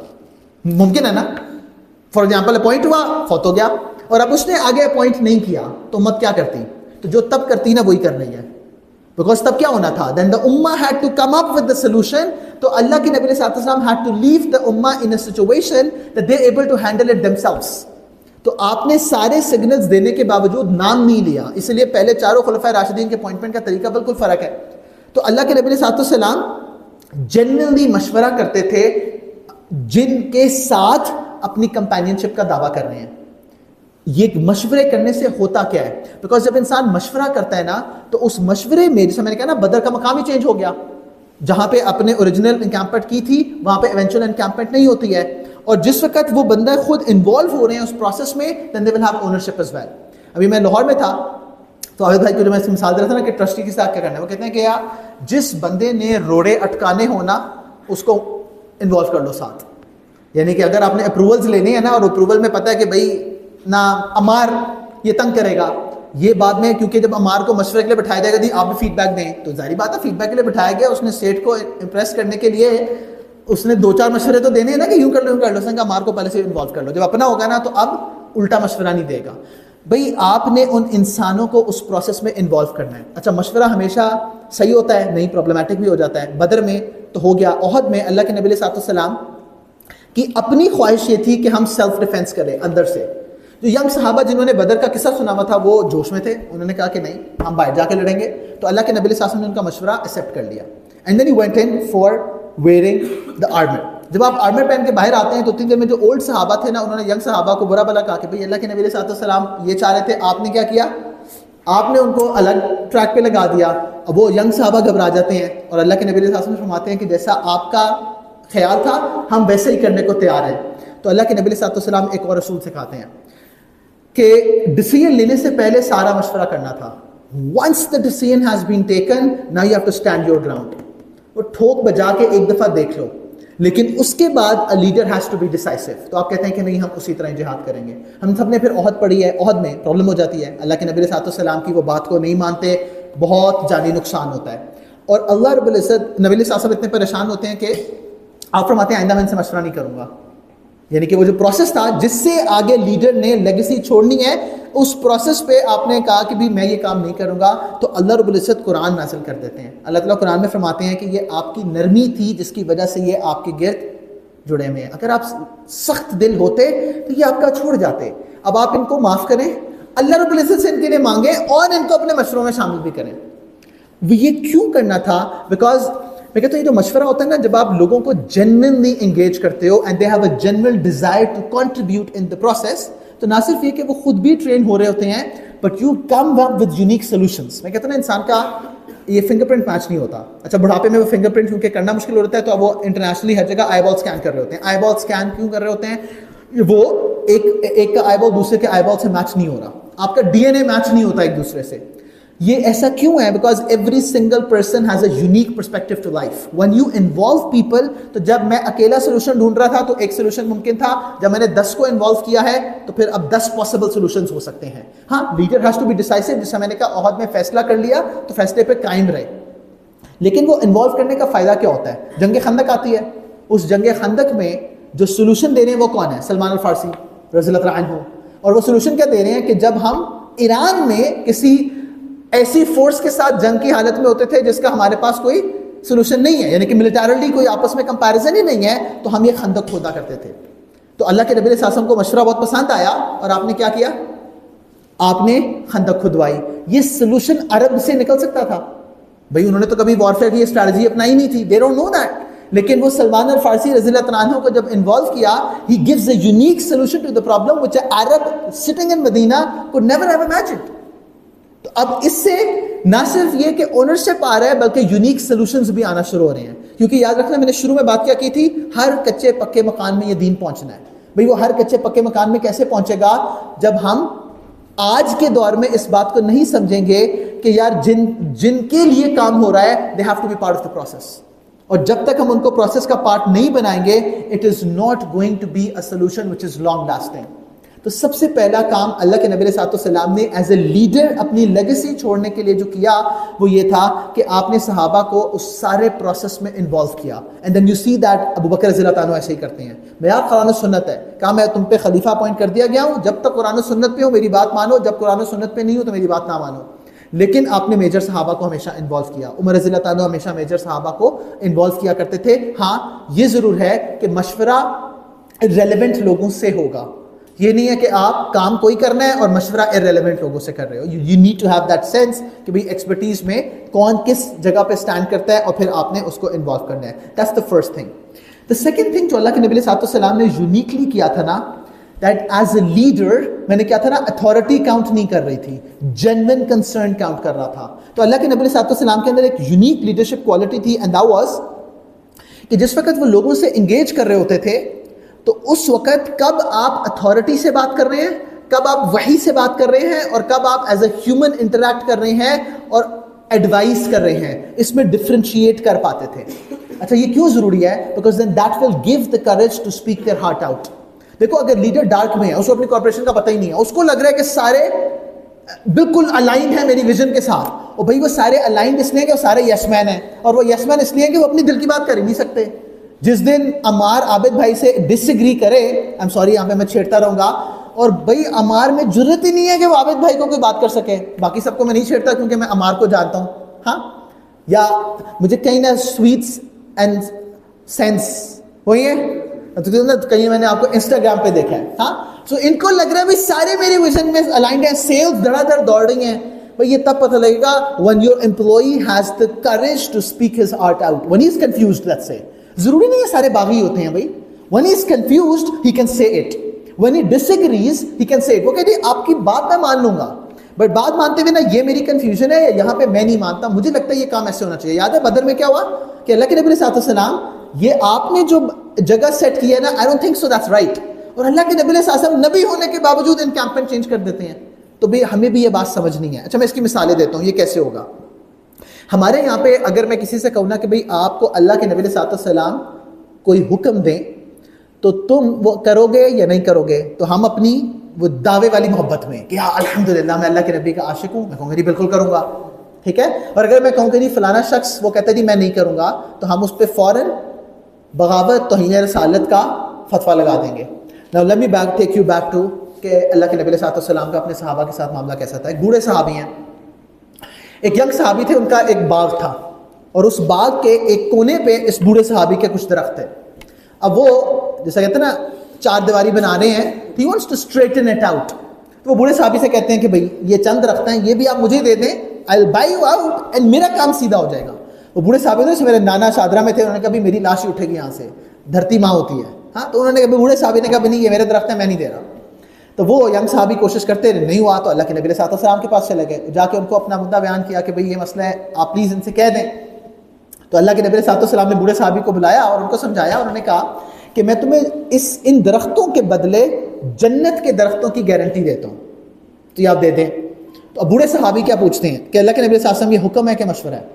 ممکن ہے نا؟ فار ایگزامپل اپوائنٹ ہوا, فوت ہو گیا, اور اب اس نے آگے اپوائنٹ نہیں کیا تو امت کیا کرتی؟ تو جو تب کرتی نا وہی کر رہی ہے, بیکاز تب کیا ہونا تھا, دین دا امہ had to come up with the solution. تو اللہ کے نبی علیہ السلام ہیڈ ٹو لیو دا امہ in a situation that they able to handle it themselves. تو آپ نے سارے سگنلز دینے کے باوجود نام نہیں لیا, اس لیے پہلے چاروں خلفائے راشدین کے اپوائنٹمنٹ کا طریقہ بالکل فرق ہے. تو اللہ کے نبی علیہ السلام جنرلی مشورہ کرتے تھے جن کے ساتھ اپنی کمپینین شپ کا دعویٰ کر رہے ہیں. یہ مشورے کرنے سے ہوتا کیا ہے؟ بیکاز جب انسان مشورہ کرتا ہے نا تو اس مشورے میں, جیسے میں نے کہا نا, بدر کا مقام ہی چینج ہو گیا. جہاں پہ اپنے اوریجنل انکیمپمنٹ کی تھی وہاں پہ ایونچوئل انکیمپمنٹ نہیں ہوتی ہے, اور جس وقت وہ بندہ خود انوالو ہو رہے ہیں اس پروسیس میں, then they will have ownership as well. ابھی میں لاہور میں تھا تو عابد بھائی کو جو میں مثال دے رہا تھا نا کہ ٹرسٹی کے ساتھ کیا کرنا ہے, وہ کہتے ہیں کہ یار جس بندے نے روڑے اٹکانے ہونا اس کو انوالو کر لو ساتھ. یعنی کہ اگر آپ نے اپروولز لینے ہیں نا, اور اپروول میں پتہ ہے کہ بھائی نہ عمار یہ تنگ کرے گا, یہ بعد میں کیونکہ جب عمار کو مشورے کے لیے بٹھایا جائے گا جی آپ بھی فیڈ بیک دیں, تو ظاہری بات ہے فیڈ بیک کے لیے بٹھایا گیا, اس نے سیٹ کو امپریس کرنے کے لیے اس نے 2-4 مشورے تو دینے ہیں نا کہ یوں کر لو یوں کر لو, سنگا عمار کو پہلے سے انوالو کر لو. جب اپنا ہوگا نا تو اب الٹا مشورہ نہیں دے گا. بھئی آپ نے ان انسانوں کو اس پروسیس میں انوالو کرنا ہے. اچھا مشورہ ہمیشہ صحیح ہوتا ہے؟ نہیں, پرابلمٹک بھی ہو جاتا ہے. بدر میں تو ہو گیا, احد میں اللہ کے نبی علیہ السلام کی اپنی خواہش یہ تھی کہ ہم سیلف ڈیفینس کریں اندر سے. جو ینگ صحابہ جنہوں نے بدر کا قصہ سنا ہوا تھا وہ جوش میں تھے, انہوں نے کہا کہ نہیں ہم باہر جا کے لڑیں گے. تو اللہ کے نبی علیہ السلام نے ان کا مشورہ ایکسیپٹ کر لیا. And then he went in for wearing the armour. جب آپ آرمر پہن کے باہر آتے ہیں تو اتنی دیر میں جو اولڈ صحابہ تھے نا, انہوں نے ینگ صحابہ کو برا بلا کہا کہ بھئی اللہ کے نبی علیہ السلام یہ چاہ رہے تھے, آپ نے کیا کیا, آپ نے ان کو الگ ٹریک پہ لگا دیا. اب وہ ینگ صحابہ گھبرا جاتے ہیں اور اللہ کے نبی علیہ السلام فرماتے ہیں کہ جیسا آپ کا خیال تھا ہم ویسے ہی کرنے کو تیار ہیں. تو اللہ کے نبی علیہ السلام ایک اور رسول سکھاتے ہیں کہ ڈیسیژن لینے سے پہلے سارا مشورہ کرنا تھا. once the decision has been taken now you have to stand your ground. وہ ٹھوک بجا کے ایک دفعہ دیکھ لو, لیکن اس کے بعد a leader has to be decisive. تو آپ کہتے ہیں کہ نہیں ہم اسی طرح جہاد کریں گے. ہم سب نے پھر احد پڑھی ہے, احد میں پرابلم ہو جاتی ہے, اللہ کے نبی علیہ السلام کی وہ بات کو نہیں مانتے, بہت جانی نقصان ہوتا ہے. اور اللہ رب العزت نبی علیہ السلام اتنے پریشان ہوتے ہیں کہ آپ فرماتے ہیں آئندہ میں ان سے مشورہ نہیں کروں گا. یعنی کہ وہ جو پروسیس تھا جس سے آگے لیڈر نے لیگیسی چھوڑنی ہے, اس پروسیس پہ آپ نے کہا کہ بھی میں یہ کام نہیں کروں گا. تو اللہ رب العزت قرآن نازل کر دیتے ہیں. اللہ تعالیٰ قرآن میں فرماتے ہیں کہ یہ آپ کی نرمی تھی جس کی وجہ سے یہ آپ کے گرد جڑے ہوئے ہیں. اگر آپ سخت دل ہوتے تو یہ آپ کا چھوڑ جاتے. اب آپ ان کو معاف کریں, اللہ رب العزت سے ان کے لیے مانگیں اور ان کو اپنے مشوروں میں شامل بھی کریں. وہ یہ کیوں کرنا تھا؟ بیکاز میں کہتا ہوں یہ جو مشورہ ہوتا ہے نا, جب آپ لوگوں کو جینوئنلی انگیج کرتے ہو and they have a genuine desire to contribute in the process, تو نہ صرف یہ کہ وہ خود بھی ٹرین ہو رہے ہوتے ہیں but you come up with unique solutions. میں کہتا ہوں نا انسان کا یہ فنگر پرنٹ میچ نہیں ہوتا. اچھا بڑھاپے میں وہ فنگر پرنٹ کیونکہ کرنا مشکل ہو رہتا ہے تو اب وہ انٹرنیشنلی ہر جگہ آئی بال اسکین کر رہے ہوتے ہیں. آئی بال اسکین کیوں کر رہے ہوتے ہیں؟ وہ ایک کا آئی بال دوسرے کے آئی بال سے میچ نہیں ہو رہا, آپ کا ڈی این اے میچ نہیں ہوتا ایک دوسرے سے. یہ ایسا کیوں ہے؟ Because every single person has a unique perspective to life. When you involve people, تو جب میں اکیلا سولوشن ڈھونڈ رہا تھا تو ایک سولوشن ممکن تھا, جب میں نے 10 کو انوالو کیا ہے تو پھر اب 10 پاسبل سولوشنز ہو سکتے ہیں. ہاں leader has to be decisive, جیسا میں نے کہا احد میں فیصلہ کر لیا تو فیصلے پہ قائم رہے. لیکن وہ انوالو کرنے کا فائدہ کیا ہوتا ہے؟ جنگ خندق آتی ہے, اس جنگ خندق میں جو سولوشن دے رہے ہیں وہ کون ہے؟ سلمان الفارسی رضی اللہ عنہ. اور وہ سولوشن کیا دے رہے ہیں کہ جب ہم ایران میں کسی ایسی فورس کے ساتھ جنگ کی حالت میں ہوتے تھے جس کا ہمارے پاس کوئی سولوشن نہیں ہے, یعنی کہ ملیٹرلی کوئی آپس میں کمپیریزن ہی نہیں ہے, تو ہم یہ خندق کھودا کرتے تھے. تو اللہ کے نبی علیہ السلام کو مشورہ بہت پسند آیا اور آپ نے کیا کیا؟ آپ نے خندق کھدوائی. یہ سولوشن عرب سے نکل سکتا تھا بھئی, انہوں نے تو کبھی وارفیئر کی اسٹریٹجی اپنائی نہیں تھی, دے ڈونٹ نو دیٹ. لیکن وہ سلمان الفارسی رضی اللہ عنہ کو جب انوالو کیا, he gives a unique solution to the problem which a Arab sitting in Medina could never have imagined. تو اب اس سے نہ صرف یہ کہ اونرشپ آ رہا ہے بلکہ یونیک سولوشنز بھی آنا شروع ہو رہے ہیں. کیونکہ یاد رکھنا میں نے شروع میں بات کیا کی تھی, ہر کچے پکے مکان میں یہ دین پہنچنا ہے. بھئی وہ ہر کچے پکے مکان میں کیسے پہنچے گا؟ جب ہم آج کے دور میں اس بات کو نہیں سمجھیں گے کہ یار جن کے لیے کام ہو رہا ہے they have to be part of the process. اور جب تک ہم ان کو پروسیس کا پارٹ نہیں بنائیں گے it is not going to be a solution which is long lasting. تو سب سے پہلا کام اللہ کے نبی علیہ السلام نے ایز اے لیڈر اپنی لیگیسی چھوڑنے کے لیے جو کیا وہ یہ تھا کہ آپ نے صحابہ کو اس سارے پروسیس میں انوالو کیا. And then you see that ابو بکر رضی اللہ تعالیٰ ایسے ہی کرتے ہیں. معیار قرآن و سنت ہے. کہا میں تم پہ خلیفہ اپوائنٹ کر دیا گیا ہوں, جب تک قرآن و سنت پہ ہو میری بات مانو, جب قرآن و سنت پہ نہیں ہو تو میری بات نہ مانو. لیکن آپ نے میجر صحابہ کو ہمیشہ انوالو کیا. عمر رضی اللہ تعالیٰ ہمیشہ میجر صحابہ کو انوالو کیا کرتے تھے. ہاں یہ ضرور ہے کہ مشورہ ریلیونٹ لوگوں سے ہوگا. یہ نہیں ہے کہ آپ کام کوئی کرنا ہے اور مشورہ ارریلیونٹ لوگوں سے کر رہے ہو. You need to have that sense کہ بھئی ایکسپرٹیز میں کون کس جگہ پہ اسٹینڈ کرتا ہے اور پھر آپ نے اس کو انوالو کرنا ہے. That's the first thing. The second thing جو اللہ کے نبی علیہ السلام نے یونیکلی کیا تھا نا, دیٹ ایز اے لیڈر میں نے کیا تھا نا, اتھارٹی کاؤنٹ نہیں کر رہی تھی, جینوئن کنسرن کاؤنٹ کر رہا تھا. تو اللہ کے نبی علیہ السلام کے اندر ایک یونیک لیڈرشپ کوالٹی تھی, اینڈ دیٹ واز کہ جس وقت وہ لوگوں سے انگیج کر رہے ہوتے تھے تو اس وقت کب آپ اتھارٹی سے بات کر رہے ہیں, کب آپ وحی سے بات کر رہے ہیں, اور کب آپ ایز اے ہیومن انٹریکٹ کر رہے ہیں اور ایڈوائز کر رہے ہیں, اس میں ڈفرینشیٹ کر پاتے تھے. اچھا یہ کیوں ضروری ہے؟ Because then that will give the courage to speak their heart out. دیکھو اگر لیڈر ڈارک میں ہے, اس کو اپنی کارپوریشن کا پتہ ہی نہیں ہے, اس کو لگ رہا ہے کہ سارے بالکل الائنڈ ہیں میری ویژن کے ساتھ, اور بھائی وہ سارے الائنڈ اس لیے کہ وہ سارے یس مین ہیں, اور وہ یس مین اس لیے کہ وہ اپنی دل کی بات کر ہی نہیں سکتے. جس دن عمار عابد بھائی سے ڈس ایگری کرے, آئی ایم سوری یہاں پہ میں چھیڑتا رہوں گا, اور بھائی عمار میں جرت ہی نہیں ہے کہ وہ عابد بھائی کو کوئی بات کر سکے. باقی سب کو میں نہیں چھیڑتا کیونکہ میں عمار کو جانتا ہوں, ہاں, یا مجھے کہیں نہ سویٹس اینڈ سینس وہی ہے کہیں میں نے آپ کو انسٹاگرام پہ دیکھا ہے, ہاں. سو ان کو لگ رہا ہے بھائی سارے میرے ویژن میں الائنڈ ہیں, سیلز دھڑا دھڑ دوڑ رہی ہیں. بھائی یہ تب پتہ لگے گا when your employee has the courage to speak his heart out. When he is confused, let's say, ضروری نہیں ہے سارے باغی ہوتے ہیں بھائی. When he is confused, he can say it. When he disagrees, he can say it. وہ کہتے ہیں آپ کی بات میں مان لوں گا, بٹ بات مانتے ہوئے نا یہ میری کنفیوژن ہے, یا یہاں پہ میں نہیں مانتا, مجھے لگتا ہے یہ کام ایسے ہونا چاہیے. یاد ہے بدر میں کیا ہوا کہ اللہ کے نبی علیہ السلام یہ آپ نے جو جگہ سیٹ کی ہے نا, I don't think so that's right. اور اللہ کے نبی علیہ السلام نبی ہونے کے باوجود انکیمپمنٹ چینج کر دیتے ہیں. تو بھئی ہمیں بھی یہ بات سمجھنی ہے. اچھا میں اس کی مثالیں دیتا ہوں, یہ کیسے ہوگا. ہمارے یہاں پہ اگر میں کسی سے کہوں نا کہ بھئی آپ کو اللہ کے نبی علیہ السلام کوئی حکم دیں تو تم وہ کرو گے یا نہیں کرو گے, تو ہم اپنی وہ دعوے والی محبت میں کہ ہاں الحمدللہ میں اللہ کے نبی کا عاشق ہوں, میں کہوں گا جی بالکل کروں گا, ٹھیک ہے. اور اگر میں کہوں کہ جی فلانا شخص وہ کہتا ہے جی میں نہیں کروں گا, تو ہم اس پہ فوراً بغاوت توہین رسالت کا فتویٰ لگا دیں گے. Now let me take you back to کہ اللہ کے نبی علیہ السلام کا اپنے صحابہ کے ساتھ معاملہ کیسا تھا. ایک بوڑھے صحابی ہیں, ایک ینگ صحابی تھے, ان کا ایک باغ تھا, اور اس باغ کے ایک کونے پہ اس بوڑھے صحابی کے کچھ درخت تھے. اب وہ جیسا کہتے ہیں نا چار دیواری بنا رہے ہیں, he wants to straighten it out. تو وہ بوڑھے صحابی سے کہتے ہیں کہ بھئی یہ چند درخت ہیں, یہ بھی آپ مجھے دے دیں, I'll buy you out and میرا کام سیدھا ہو جائے گا. وہ بوڑھے صحابی تھے, میرے نانا شادرہ میں تھے, انہوں نے کہا میری لاش ہی اٹھے گی یہاں سے, دھرتی ماں ہوتی ہے, ہاں. تو انہوں نے کہا بوڑھے صحابی نے کہا نہیں یہ میرے درخت ہے, میں نہیں دے رہا. تو وہ ینگ صحابی کوشش کرتے رہے, نہیں ہوا, تو اللہ کے نبی علیہ السلام کے پاس چلے گئے, جا کے ان کو اپنا مدعا بیان کیا کہ بھئی یہ مسئلہ ہے, آپ پلیز ان سے کہہ دیں. تو اللہ کے نبی علیہ السلام نے بوڑھے صحابی کو بلایا اور ان کو سمجھایا, اور انہوں نے کہا کہ میں تمہیں ان درختوں کے بدلے جنت کے درختوں کی گارنٹی دیتا ہوں, تو یہ آپ دے دیں. تو اب بوڑھے صحابی کیا پوچھتے ہیں کہ اللہ کے نبی علیہ السلام یہ حکم ہے کہ مشورہ ہے؟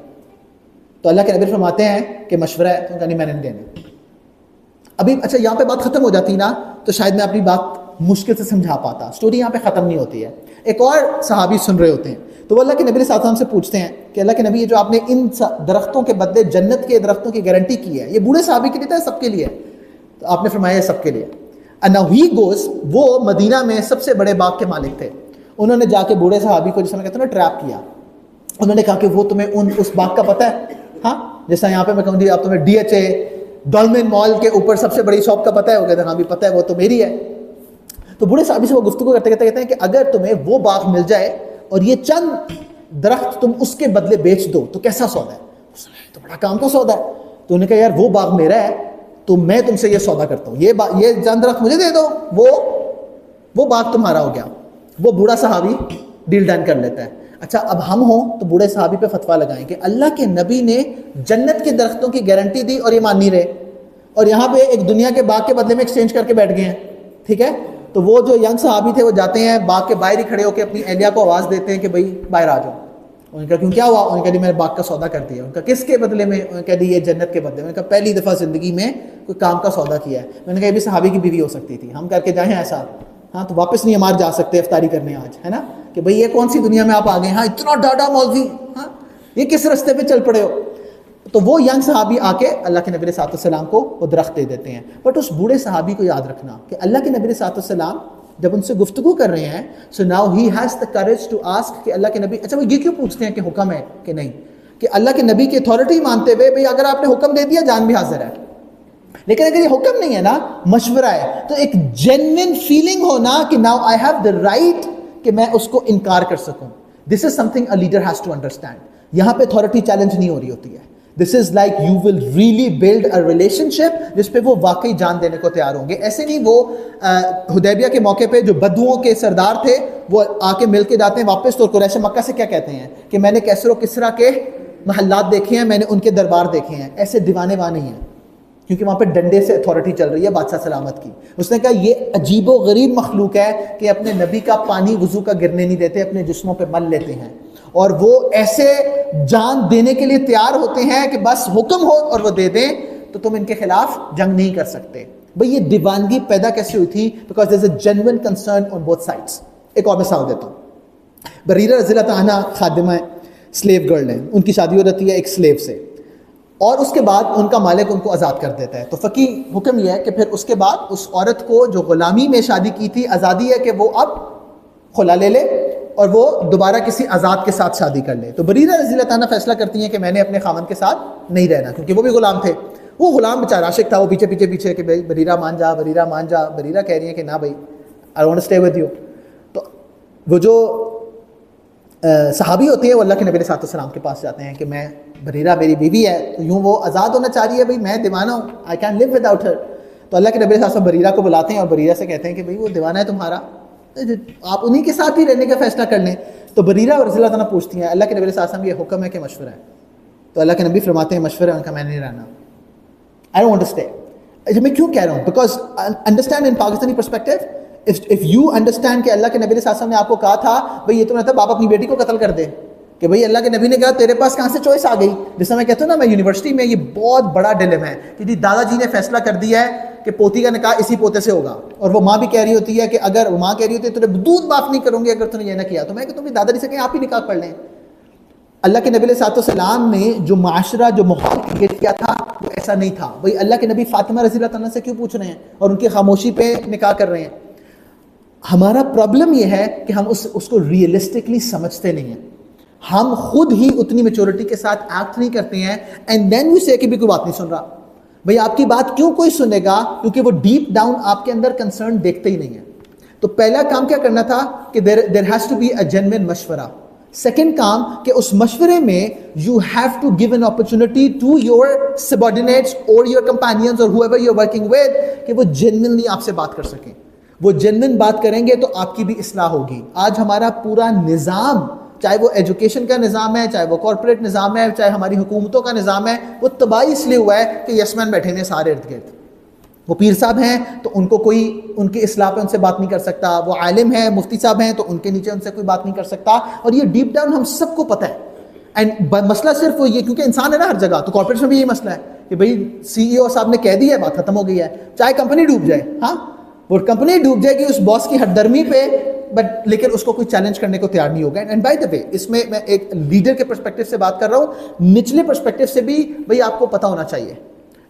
تو اللہ کے نبی فرماتے ہیں کہ مشورہ ہے. تو نہیں میں نہیں دینا. ابھی اچھا یہاں پہ بات ختم ہو جاتی نا تو شاید میں اپنی بات مشکل سے سمجھا پاتا, سٹوری یہاں پہ ختم نہیں ہوتی ہے. ایک اور صحابی سن رہے ہوتے ہیں, تو وہ اللہ کے نبی علیہ السلام سے پوچھتے ہیں کہ اللہ کے نبی یہ جو آپ نے ان درختوں کے بدلے جنت کے درختوں کی گارنٹی کی ہے, یہ بوڑھے صحابی کے لیے تھا سب کے لیے؟ تو آپ نے فرمایا سب کے لیے. And now he goes, وہ مدینہ میں سب سے بڑے باغ کے مالک تھے, انہوں نے جا کے بوڑھے صحابی کو جس میں کہتے ہیں نا ٹریپ کیا. انہوں نے کہا کہ وہ تمہیں اس باغ کا پتہ ہے؟ ہاں, جیسا یہاں پہ میں کہوں گی آپ تمہیں DHA ڈولمن مال کے اوپر سب سے بڑی شاپ کا پتہ ہے؟ وہ کہتے ہیں ہاں بھی پتہ ہے, وہ تو میری ہے. تو بوڑھے صحابی سے وہ گفتگو کرتے کہتے ہیں کہ اگر تمہیں وہ باغ مل جائے اور یہ چند درخت تم اس کے بدلے بیچ دو تو کیسا سودا ہے؟ تو بڑا کام کا سودا ہے. تو انہوں نے کہا یار وہ باغ میرا ہے, تو میں تم سے یہ سودا کرتا ہوں, یہ چند درخت مجھے دے دو, وہ باغ تمہارا ہو گیا. وہ بوڑھا صحابی ڈیل ڈن کر لیتا ہے. اچھا اب ہم ہوں تو بوڑھے صحابی پہ فتویٰ لگائیں کہ اللہ کے نبی نے جنت کے درختوں کی گارنٹی دی اور یہ مان نہیں رہے, اور یہاں پہ ایک دنیا کے باغ کے بدلے میں ایکسچینج کر کے بیٹھ گئے ہیں, ٹھیک ہے. تو وہ جو ینگ صحابی تھے وہ جاتے ہیں باغ کے باہر ہی کھڑے ہو کے اپنی اہلیہ کو آواز دیتے ہیں کہ بھئی باہر آ جاؤ. انہوں نے کہا کیوں کیا ہوا؟ انہوں نے کہا میں نے باغ کا سودا کر دیا. ان کا کس کے بدلے میں؟ انہوں نے کہا یہ جنت کے بدلے میں. کہا پہلی دفعہ زندگی میں کوئی کام کا سودا کیا ہے. میں نے کہا یہ بھی صحابی کی بیوی ہو سکتی تھی, ہم کر کے جائیں ایسا, ہاں تو واپس نہیں ہمارے جا سکتے افطاری کرنے آج, ہے نا, کہ بھئی یہ کون سی دنیا میں آپ آ گئے, ہاں اتنا ڈاڈا مولوی, ہاں یہ کس رستے پہ چل پڑے ہو. تو وہ ینگ صحابی آ کے اللہ کے نبی صلی اللہ علیہ وسلم کو وہ درخت دے دیتے ہیں. بٹ اس بوڑھے صحابی کو یاد رکھنا کہ اللہ کے نبی صلی اللہ علیہ وسلم جب ان سے گفتگو کر رہے ہیں, so now he has the courage to ask کہ اللہ کے نبی, اچھا وہ یہ کیوں پوچھتے ہیں کہ حکم ہے کہ نہیں, کہ اللہ کے نبی کی اتھارٹی مانتے ہوئے بھئی اگر آپ نے حکم دے دیا جان بھی حاضر ہے, لیکن اگر یہ حکم نہیں ہے نا, مشورہ ہے, تو ایک جینوئن فیلنگ ہونا کہ now I have the right کہ میں اس کو انکار کر سکوں. This is something a leader has to understand. یہاں پہ اتھارٹی چیلنج نہیں ہو رہی ہوتی ہے. This is like you will really build a relationship جس پہ وہ واقعی جان دینے کو تیار ہوں گے. ایسے نہیں وہ حدیبیہ کے موقع پہ جو بدوؤں کے سردار تھے وہ آ کے مل کے جاتے ہیں واپس, تو قریش مکہ سے کیا کہتے ہیں کہ میں نے کیسر و کسرا کے محلات دیکھے ہیں, میں نے ان کے دربار دیکھے ہیں. ایسے دیوانے وہاں نہیں ہیں, کیونکہ وہاں پہ ڈنڈے سے اتھارٹی چل رہی ہے بادشاہ سلامت کی. اس نے کہا یہ عجیب و غریب مخلوق ہے کہ اپنے نبی کا پانی وضو کا گرنے نہیں دیتے, اپنے جسموں پہ مل لیتے ہیں, اور وہ ایسے جان دینے کے لیے تیار ہوتے ہیں کہ بس حکم ہو اور وہ دے دیں, تو تم ان کے خلاف جنگ نہیں کر سکتے. بھئی یہ دیوانگی پیدا کیسے ہوئی تھی؟ Because there is a genuine concern on both sides. ایک اور مثال دیتا ہوں. بریرہ رضی اللہ عنہا خادمہ سلیو گرل ہے, ان کی شادی ہو جاتی ہے ایک سلیو سے, اور اس کے بعد ان کا مالک ان کو آزاد کر دیتا ہے. تو فقی حکم یہ ہے کہ پھر اس کے بعد اس عورت کو جو غلامی میں شادی کی تھی آزادی ہے کہ وہ اب خلا لے لے اور وہ دوبارہ کسی آزاد کے ساتھ شادی کر لے. تو بریرہ رضی اللہ عنہا فیصلہ کرتی ہیں کہ میں نے اپنے خاوند کے ساتھ نہیں رہنا, کیونکہ وہ بھی غلام تھے. وہ غلام بیچارہ عاشق تھا, وہ پیچھے پیچھے پیچھے کہ بھائی بریرہ مان جا, بریرہ مان جا. بریرہ کہہ رہی ہیں کہ نہ بھائی I want to stay with you. تو وہ جو صحابی ہوتی ہے وہ اللہ کے نبی علیہ السلام کے پاس جاتے ہیں کہ میں, بریرہ میری بیوی ہے, تو یوں وہ آزاد ہونا چاہ رہی ہے, بھائی میں دیوانہ ہوں, I can live without her. تو اللہ کے نبی علیہ السلام بریرہ کو بلاتے ہیں اور بریرہ سے کہتے ہیں کہ بھائی وہ دیوانہ ہے تمہارا, آپ انہی کے ساتھ ہی رہنے کا فیصلہ کر لیں. تو بریرہ اور رضی اللہ عنہ پوچھتی ہیں اللہ کے نبی علیہ السلام یہ حکم ہے کہ مشورہ ہے؟ تو اللہ کے نبی فرماتے ہیں مشورہ ہے. ان کا میں نہیں رہنا, I don't want to stay. میں کیوں کہہ رہا ہوں؟ Because understand in Pakistani perspective, if you understand کہ اللہ کے نبی صلی اللہ علیہ وسلم نے آپ کو کہا تھا بھئی یہ تو نہیں تھا باپ اپنی بیٹی کو قتل کر دے, کہ بھئی اللہ کے نبی نے کہا تیرے پاس کہاں سے چوائس آ گئی. جس میں کہتا ہوں نا, میں یونیورسٹی میں یہ بہت بڑا ڈیلیما ہے کہ جی دادا جی نے فیصلہ کر دیا ہے کہ پوتی کا نکاح اسی پوتے سے ہوگا, اور وہ ماں بھی کہہ رہی ہوتی ہے کہ اگر وہ ماں کہہ رہی ہوتی ہے تجھے دودھ معاف نہیں کروں گی اگر تم نے یہ نہ کیا. تو میں کہ تم دادا جی سے کہیں آپ ہی نکاح پڑھ لیں. اللہ کے نبی علیہ السلام نے جو معاشرہ جو ماحول کریٹ کیا تھا وہ ایسا نہیں تھا. بھئی اللہ کے نبی فاطمہ رضی اللہ عنہ سے کیوں پوچھ رہے ہیں اور ان کی خاموشی پہ نکاح کر رہے ہیں؟ ہمارا پرابلم یہ ہے کہ ہم اس کو ریئلسٹکلی سمجھتے نہیں ہیں. ہم خود ہی اتنی میچورٹی کے ساتھ ایکٹ نہیں کرتے ہیں, اینڈ دین وی سے کہ بھی کوئی بات نہیں سن رہا. بھئی آپ کی بات کیوں کوئی سنے گا؟ کیونکہ وہ ڈیپ ڈاؤن آپ کے اندر کنسرن دیکھتے ہی نہیں ہے. تو پہلا کام کیا کرنا تھا کہ there has to be a genuine مشورہ. سیکنڈ کام کہ اس مشورے میں you have to give an opportunity to your subordinates اور یور کمپینینز اور whoever you're working with کہ وہ جینوئنلی آپ سے بات کر سکیں. وہ جینوئن بات کریں گے تو آپ کی بھی اصلاح ہوگی. آج ہمارا پورا نظام, چاہے وہ ایجوکیشن کا نظام ہے, چاہے وہ کارپوریٹ نظام ہے, چاہے ہماری حکومتوں کا نظام ہے, وہ تباہی اس لیے ہوا ہے کہ یس مین بیٹھے ہیں سارے ارد گرد. وہ پیر صاحب ہیں تو ان کو کوئی ان کی اصلاح پہ ان سے بات نہیں کر سکتا, وہ عالم ہیں مفتی صاحب ہیں تو ان کے نیچے ان سے کوئی بات نہیں کر سکتا. اور یہ ڈیپ ڈاؤن ہم سب کو پتہ ہے. اینڈ مسئلہ صرف وہ یہ, کیونکہ انسان ہے نا ہر جگہ, تو کارپوریٹ میں بھی یہی مسئلہ ہے کہ بھئی سی ای او صاحب نے کہہ دیا ہے, بات ختم ہو گئی ہے, چاہے کمپنی ڈوب جائے. ہاں وہ کمپنی ڈوب جائے گی اس باس کی ہر درمی پہ, بٹ لیکن اس کو کوئی چیلنج کرنے کو تیار نہیں ہوگا. اینڈ بائی دا وے اس میں ایک لیڈر کے پرسپیکٹو سے بات کر رہا ہوں, نچلے پرسپیکٹو سے بھی بھئی آپ کو پتہ ہونا چاہیے.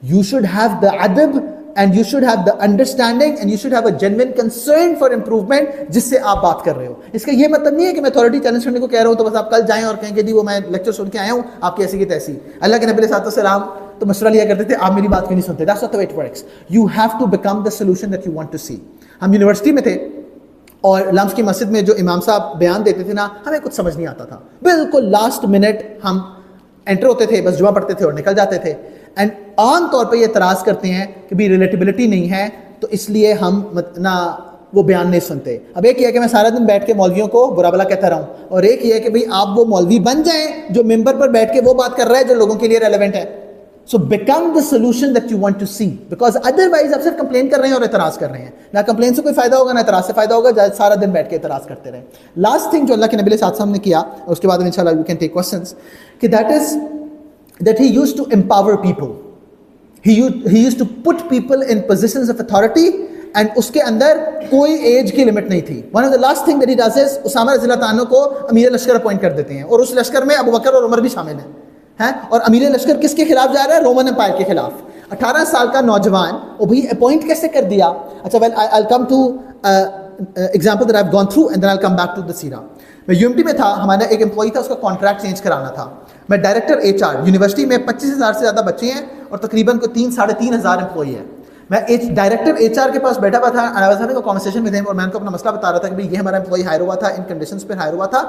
یو شوڈ ہیو دا ادب and you should have the understanding and you should have a genuine concern for improvement جس سے آپ بات کر رہے ہو. اس کا یہ مطلب نہیں ہے کہ میں اتھارٹی چیلنج کرنے کو کہہ رہا ہوں تو بس آپ کل جائیں اور کہیں کہ جی وہ میں لیکچر سن کے آیا ہوں آپ کی ایسی کی تیسی. اللہ کے نبی علیہ السلام تو مشورہ لیا کرتے تھے, آپ میری بات کیوں نہیں سنتے؟ That's not the way it works. You have to become the solution that you want to see. ہم یونیورسٹی میں تھے اور لمس کی مسجد میں جو امام صاحب بیان دیتے تھے نا, ہمیں کچھ سمجھ نہیں آتا تھا. بالکل لاسٹ منٹ ہم انٹر ہوتے تھے, بس جمعہ پڑھتے تھے اور نکل جاتے تھے. اینڈ عام طور پہ یہ اعتراض کرتے ہیں کہ بھی ریلیٹیبلٹی نہیں ہے تو اس لیے ہم نہ وہ بیان نہیں سنتے. اب ایک یہ ہے کہ میں سارا دن بیٹھ کے مولویوں کو برا بلا کہتا رہا ہوں, اور ایک یہ ہے کہ بھئی آپ وہ مولوی بن جائیں جو ممبر پر بیٹھ کے وہ بات کر رہا ہے جو لوگوں کے لیے ریلیونٹ ہے. So become the solution that you want to see, because otherwise آپ صرف کمپلین کر رہے ہیں اور اعتراض کر رہے ہیں. نہ کمپلین سے کوئی فائدہ ہوگا نہ اعتراض سے فائدہ ہوگا, سارا دن بیٹھ کے اعتراض کرتے رہیں. لاسٹ تھنگ جو اللہ کے نبی علیہ السلام نے کیا, اور اس کے بعد انشاءاللہ we can take questions, کہ that he used to empower people. He used to put people in positions of authority, and اس کے اندر کوئی ایج کی لمٹ نہیں تھی. One of the last thing that he does is Usama رضی اللہ عنہ کو امیر لشکر اپوائنٹ کر دیتے ہیں, اور اس لشکر میں ابو بکر اور عمر بھی شامل ہیں. اور امیر لشکر کس کے خلاف جا رہا ہے؟ رومن امپائر کے خلاف. 18 سال کا نوجوان, وہ بھی اپوائنٹ کیسے کر دیا؟ اچھا well I'll come to example that I've gone through and then I'll come back to the سیرہ. میں UMT میں تھا, ہمارا ایک امپلائی تھا, اس کا کانٹریکٹ چینج کرانا تھا. میں ڈائریکٹر HR, یونیورسٹی میں 25,000 سے زیادہ بچے ہیں اور تقریباً کوئی 3,500 امپلائی ہیں. میں ڈائریکٹر HR کے پاس بیٹھا ہوا تھا, and I was having a conversation with him, اور میں ان کو اپنا مسئلہ بتا رہا تھا کہ یہ ہمارا امپلائی ہائر ہوا تھا, ان کنڈیشنز پہ ہائر ہوا تھا,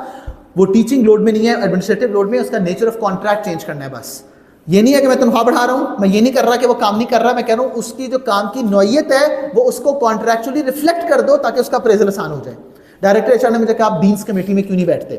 وہ ٹیچنگ لوڈ میں نہیں ہے, ایڈمنسٹریٹو لوڈ میں, اس کا نیچر آف کانٹریکٹ چینج کرنا ہے بس. یہ نہیں ہے کہ میں تنخواہ بڑھا رہا ہوں, میں یہ نہیں کر رہا کہ وہ کام نہیں کر رہا, میں کہہ رہا ہوں اس کی جو کام کی نوعیت ہے وہ اس کو کانٹریکچولی ریفلیکٹ کر دو تاکہ اس کا اپریزل آسان ہو جائے. ڈائریکٹر HR نے مجھے کہا آپ ڈینس کمیٹی میں کیوں نہیں بیٹھتے,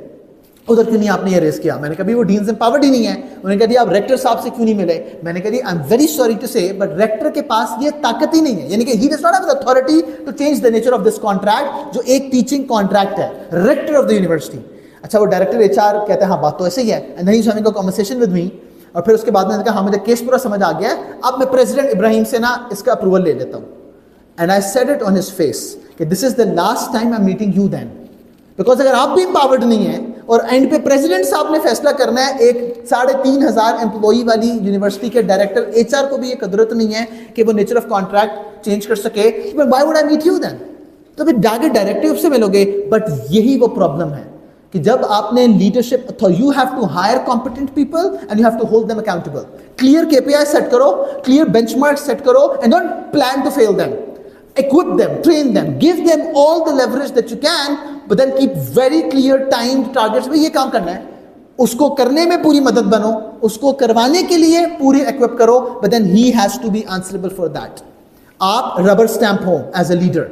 ادھر کیوں نہیں آپ نے یہ ریز کیا؟ میں نے کہا وہ ڈینز امپاورڈ ہی نہیں ہے. انہوں نے کہا جی آپ ریکٹر صاحب سے کیوں نہیں ملے؟ میں نے کہا جی I am very sorry to say but rector کے پاس یہ طاقت ہی نہیں ہے, یعنی کہ he does not have the authority to change the nature of this contract, جو ایک ٹیچنگ کانٹریکٹ ہے, ریکٹر آف دی یونیورسٹی. اچھا وہ ڈائریکٹر HR کہتے ہیں ہاں بات تو ایسے ہی ہے, and he is having a conversation with me. اور پھر اس کے بعد میں نے کہا ہاں مجھے کیس پورا سمجھ آ گیا ہے, اب میں پریزیڈنٹ ابراہیم سے نا اس کا اپروول لے لیتا ہوں. And I said it on his face کہ this is the last time I am meeting you then, because اگر آپ بھی امپاورڈ نہیں ہیں اور اینڈ پہ پریزیڈنٹ صاحب نے فیصلہ کرنا ہے, ایک 3,500 امپلائی والی یونیورسٹی کے ڈائریکٹر HR کو بھی یہ قدرت نہیں ہے کہ وہ نیچر آف کانٹریکٹ چینج کر سکے, why would I meet you then? تو پھر جا کے ڈائریکٹو سے ملو گے. بٹ یہی وہ پرابلم ہے کہ جب آپ نے leadership, you have to hire competent people and you have to hold them accountable. Clear KPI set کرو, کلیئر بینچ مارک سیٹ کرو, and don't plan to fail them. Equip them, train them, give them all the leverage that you can, but then keep very clear timed targets. بھئی یہ کام کرنا ہے, اس کو کرنے میں پوری مدد بنو, اس کو کروانے کے لیے پوری equip کرو, but then he has to be answerable for that. آپ rubber stamp who as a leader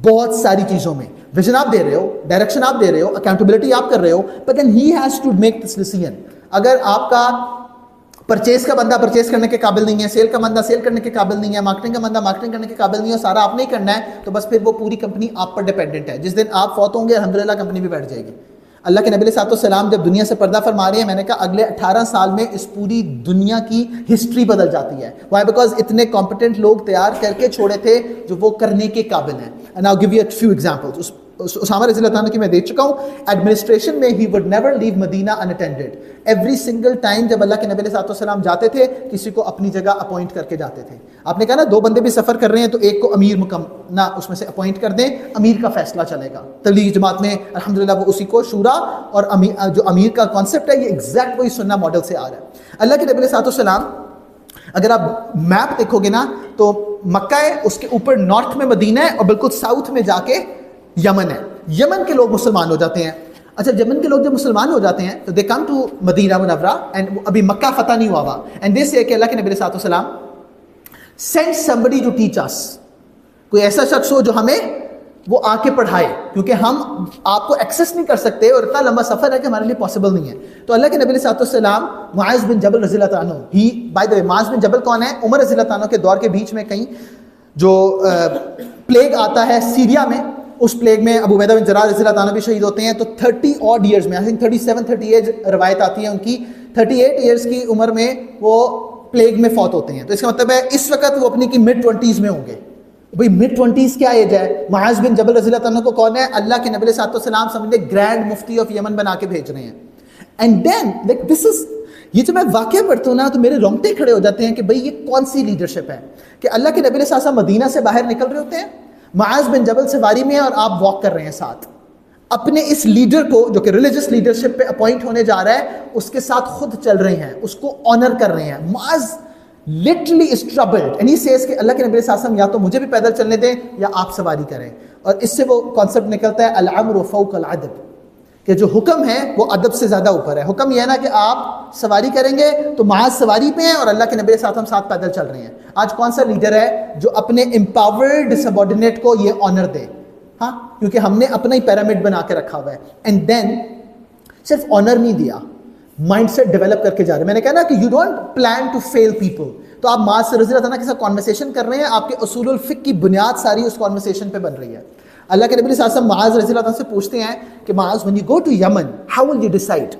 بہت ساری چیزوں میں, ویژن آپ دے رہے ہو, ڈائریکشن آپ دے رہے ہو, اکاؤنٹیبلٹی آپ کر رہے ہو, but then he has to make this decision. اگر آپ کا پرچیز کا بندہ پرچیز کرنے کے قابل نہیں ہے, سیل کا بندہ سیل کرنے کے قابل نہیں ہے, مارکیٹنگ کا بندہ مارکیٹنگ کرنے کے قابل نہیں ہے, سارا آپ نہیں کرنا ہے, تو بس پھر وہ پوری کمپنی آپ پر ڈیپینڈنٹ ہے. جس دن آپ فوت ہوں گے الحمدللہ کمپنی بھی بیٹھ جائے گی. اللہ کے نبی علیہ السلام جب دنیا سے پردہ فرما رہے ہیں, میں نے کہا اگلے 18 سال میں اس پوری دنیا کی ہسٹری بدل جاتی ہے. وائی؟ بیکاز اتنے کمپیٹنٹ لوگ تیار کر کے چھوڑے تھے جو وہ کرنے کے قابل ہیں. And I give you a few examples. Usama رضی اللہ عنہ کی میں دے چکا ہوں. ایڈمنسٹریشن میں he would never leave Medina unattended. Every single time جب اللہ کے نبی علیہ السلام جاتے تھے, کسی کو اپنی جگہ اپوائنٹ کر کے جاتے تھے. آپ نے کہا نا 2 بندے بھی سفر کر رہے ہیں تو ایک کو امیر نہ اس میں سے اپوائنٹ کر دیں, امیر کا فیصلہ چلے گا. تبلیغی جماعت میں الحمدللہ وہ اسی کو شورا اور جو امیر کا کانسیپٹ ہے, یہ ایگزیکٹ وہی سننا ماڈل سے آ رہا ہے. اللہ کے نبی علیہ السلام اگر آپ میپ دیکھو گے نا تو مکہ ہے, اس کے اوپر نارتھ میں مدینہ ہے, اور بالکل ساؤتھ میں جا کے یمن ہے. یمن کے لوگ مسلمان ہو جاتے ہیں. اچھا یمن کے لوگ جب مسلمان ہو جاتے ہیں تو دے کم ٹو مدینہ منورہ, اینڈ ابھی مکہ فتح نہیں ہوا ہوا, اینڈ دے سے کہ اللہ کے نبی علیہ السلام send somebody to teach us. کوئی ایسا شخص ہو جو ہمیں وہ آ کے پڑھائے, کیونکہ ہم آپ کو ایکسیس نہیں کر سکتے اور اتنا لمبا سفر ہے کہ ہمارے لیے پاسبل نہیں ہے. تو اللہ کے نبی علیہ السلام معاذ بن جبل رضی اللہ عنہ, ہی بائی دا وے معاذ بن جبل کون ہے؟ عمر رضی اللہ عنہ کے دور کے بیچ میں کہیں جو پلیگ آتا ہے سیریا میں, اس پلیگ میں ابو عبیدہ بن جراح رضی اللہ عنہ بھی شہید ہوتے ہیں. تو 30 odd years میں, آئی تھنک 37-38 روایت آتی ہے ان کی, 38 years کی عمر میں وہ پلیگ میں فوت ہوتے ہیں. تو اس کا مطلب ہے اس وقت وہ اپنی کی mid-20s میں ہوں گے. بھئی mid-20s کیا ایج ہے؟ معاذ بن جبل رضی اللہ عنہ کو کون ہے؟ اللہ کے نبی علیہ السلام سمجھے گرینڈ مفتی آف یمن بنا کے بھیج رہے ہیں. اینڈ دین لائک دس از, یہ جو میں واقعہ پڑھتا ہوں نا تو میرے رونگٹے کھڑے ہو جاتے ہیں کہ بھئی یہ کون سی لیڈرشپ ہے کہ اللہ کے نبی علیہ السلام مدینہ سے باہر نکل رہے ہوتے ہیں, معاذ بن جبل سواری میں, اور آپ واک کر رہے ہیں ساتھ. اپنے اس لیڈر کو جو کہ ریلیجس لیڈرشپ پہ اپوائنٹ ہونے جا رہا ہے, اس کے ساتھ خود چل رہے ہیں, اس کو آنر کر رہے ہیں. معاذ literally is troubled and he says کہ اللہ کے نبی صلی اللہ علیہ وسلم یا تو مجھے بھی پیدل چلنے دیں یا آپ سواری کریں. اور اس سے وہ کانسیپٹ نکلتا ہے الامر فوق الادب, کہ جو حکم ہے وہ ادب سے زیادہ اوپر ہے. حکم یہ ہے نا کہ آپ سواری کریں گے تو معاذ سواری پہ ہیں اور اللہ کے نبی صلی اللہ علیہ وسلم ساتھ پیدل چل رہے ہیں. آج کون سا لیڈر ہے جو اپنے امپاورڈ سبارڈینیٹ کو یہ آنر دے؟ ہاں, کیونکہ ہم نے اپنا ہی پیرامڈ بنا کے رکھا ہوا ہے. اینڈ دین صرف آنر نہیں دیا, مائنڈ سیٹ ڈیولپ کر کے جا رہے ہیں. میں نے کہا نا کہ you don't plan to fail people. تو آپ معاذ رضی اللہ عنہ کے ساتھ کانورسیشن کر رہے ہیں, آپ کے اصول الفقہ کی بنیاد ساری اس کانورسیشن پہ بن رہی ہے. اللہ کے نبی صلی اللہ علیہ وسلم معاذ رضی اللہ عنہ سے پوچھتے ہیں کہ معاذ when you go to Yemen how will you decide,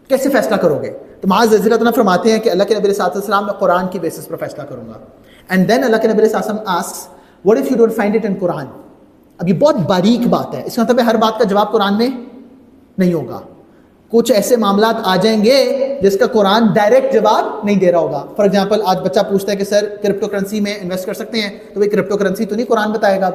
کیسے فیصلہ کرو گے؟ تو معاذ رضی اللہ عنہ فرماتے ہیں کہ اللہ کے نبی صلی اللہ علیہ وسلم میں قرآن کی بیسس پر فیصلہ کروں گا. اینڈ دین اللہ کے نبی صلی اللہ علیہ وسلم asks what if you don't find it in Quran. اب یہ بہت باریک بات ہے, اس کا مطلب ہے ہر بات کا جواب قرآن میں نہیں ہوگا. کچھ ایسے معاملات آ جائیں گے جس کا قرآن ڈائریکٹ جواب نہیں دے رہا ہوگا. فار ایگزامپل آج بچہ پوچھتا ہے کہ سر کرپٹو کرنسی میں انویسٹ کر سکتے ہیں, تو بھائی کرپٹو کرنسی تو نہیں قرآن بتائے گا.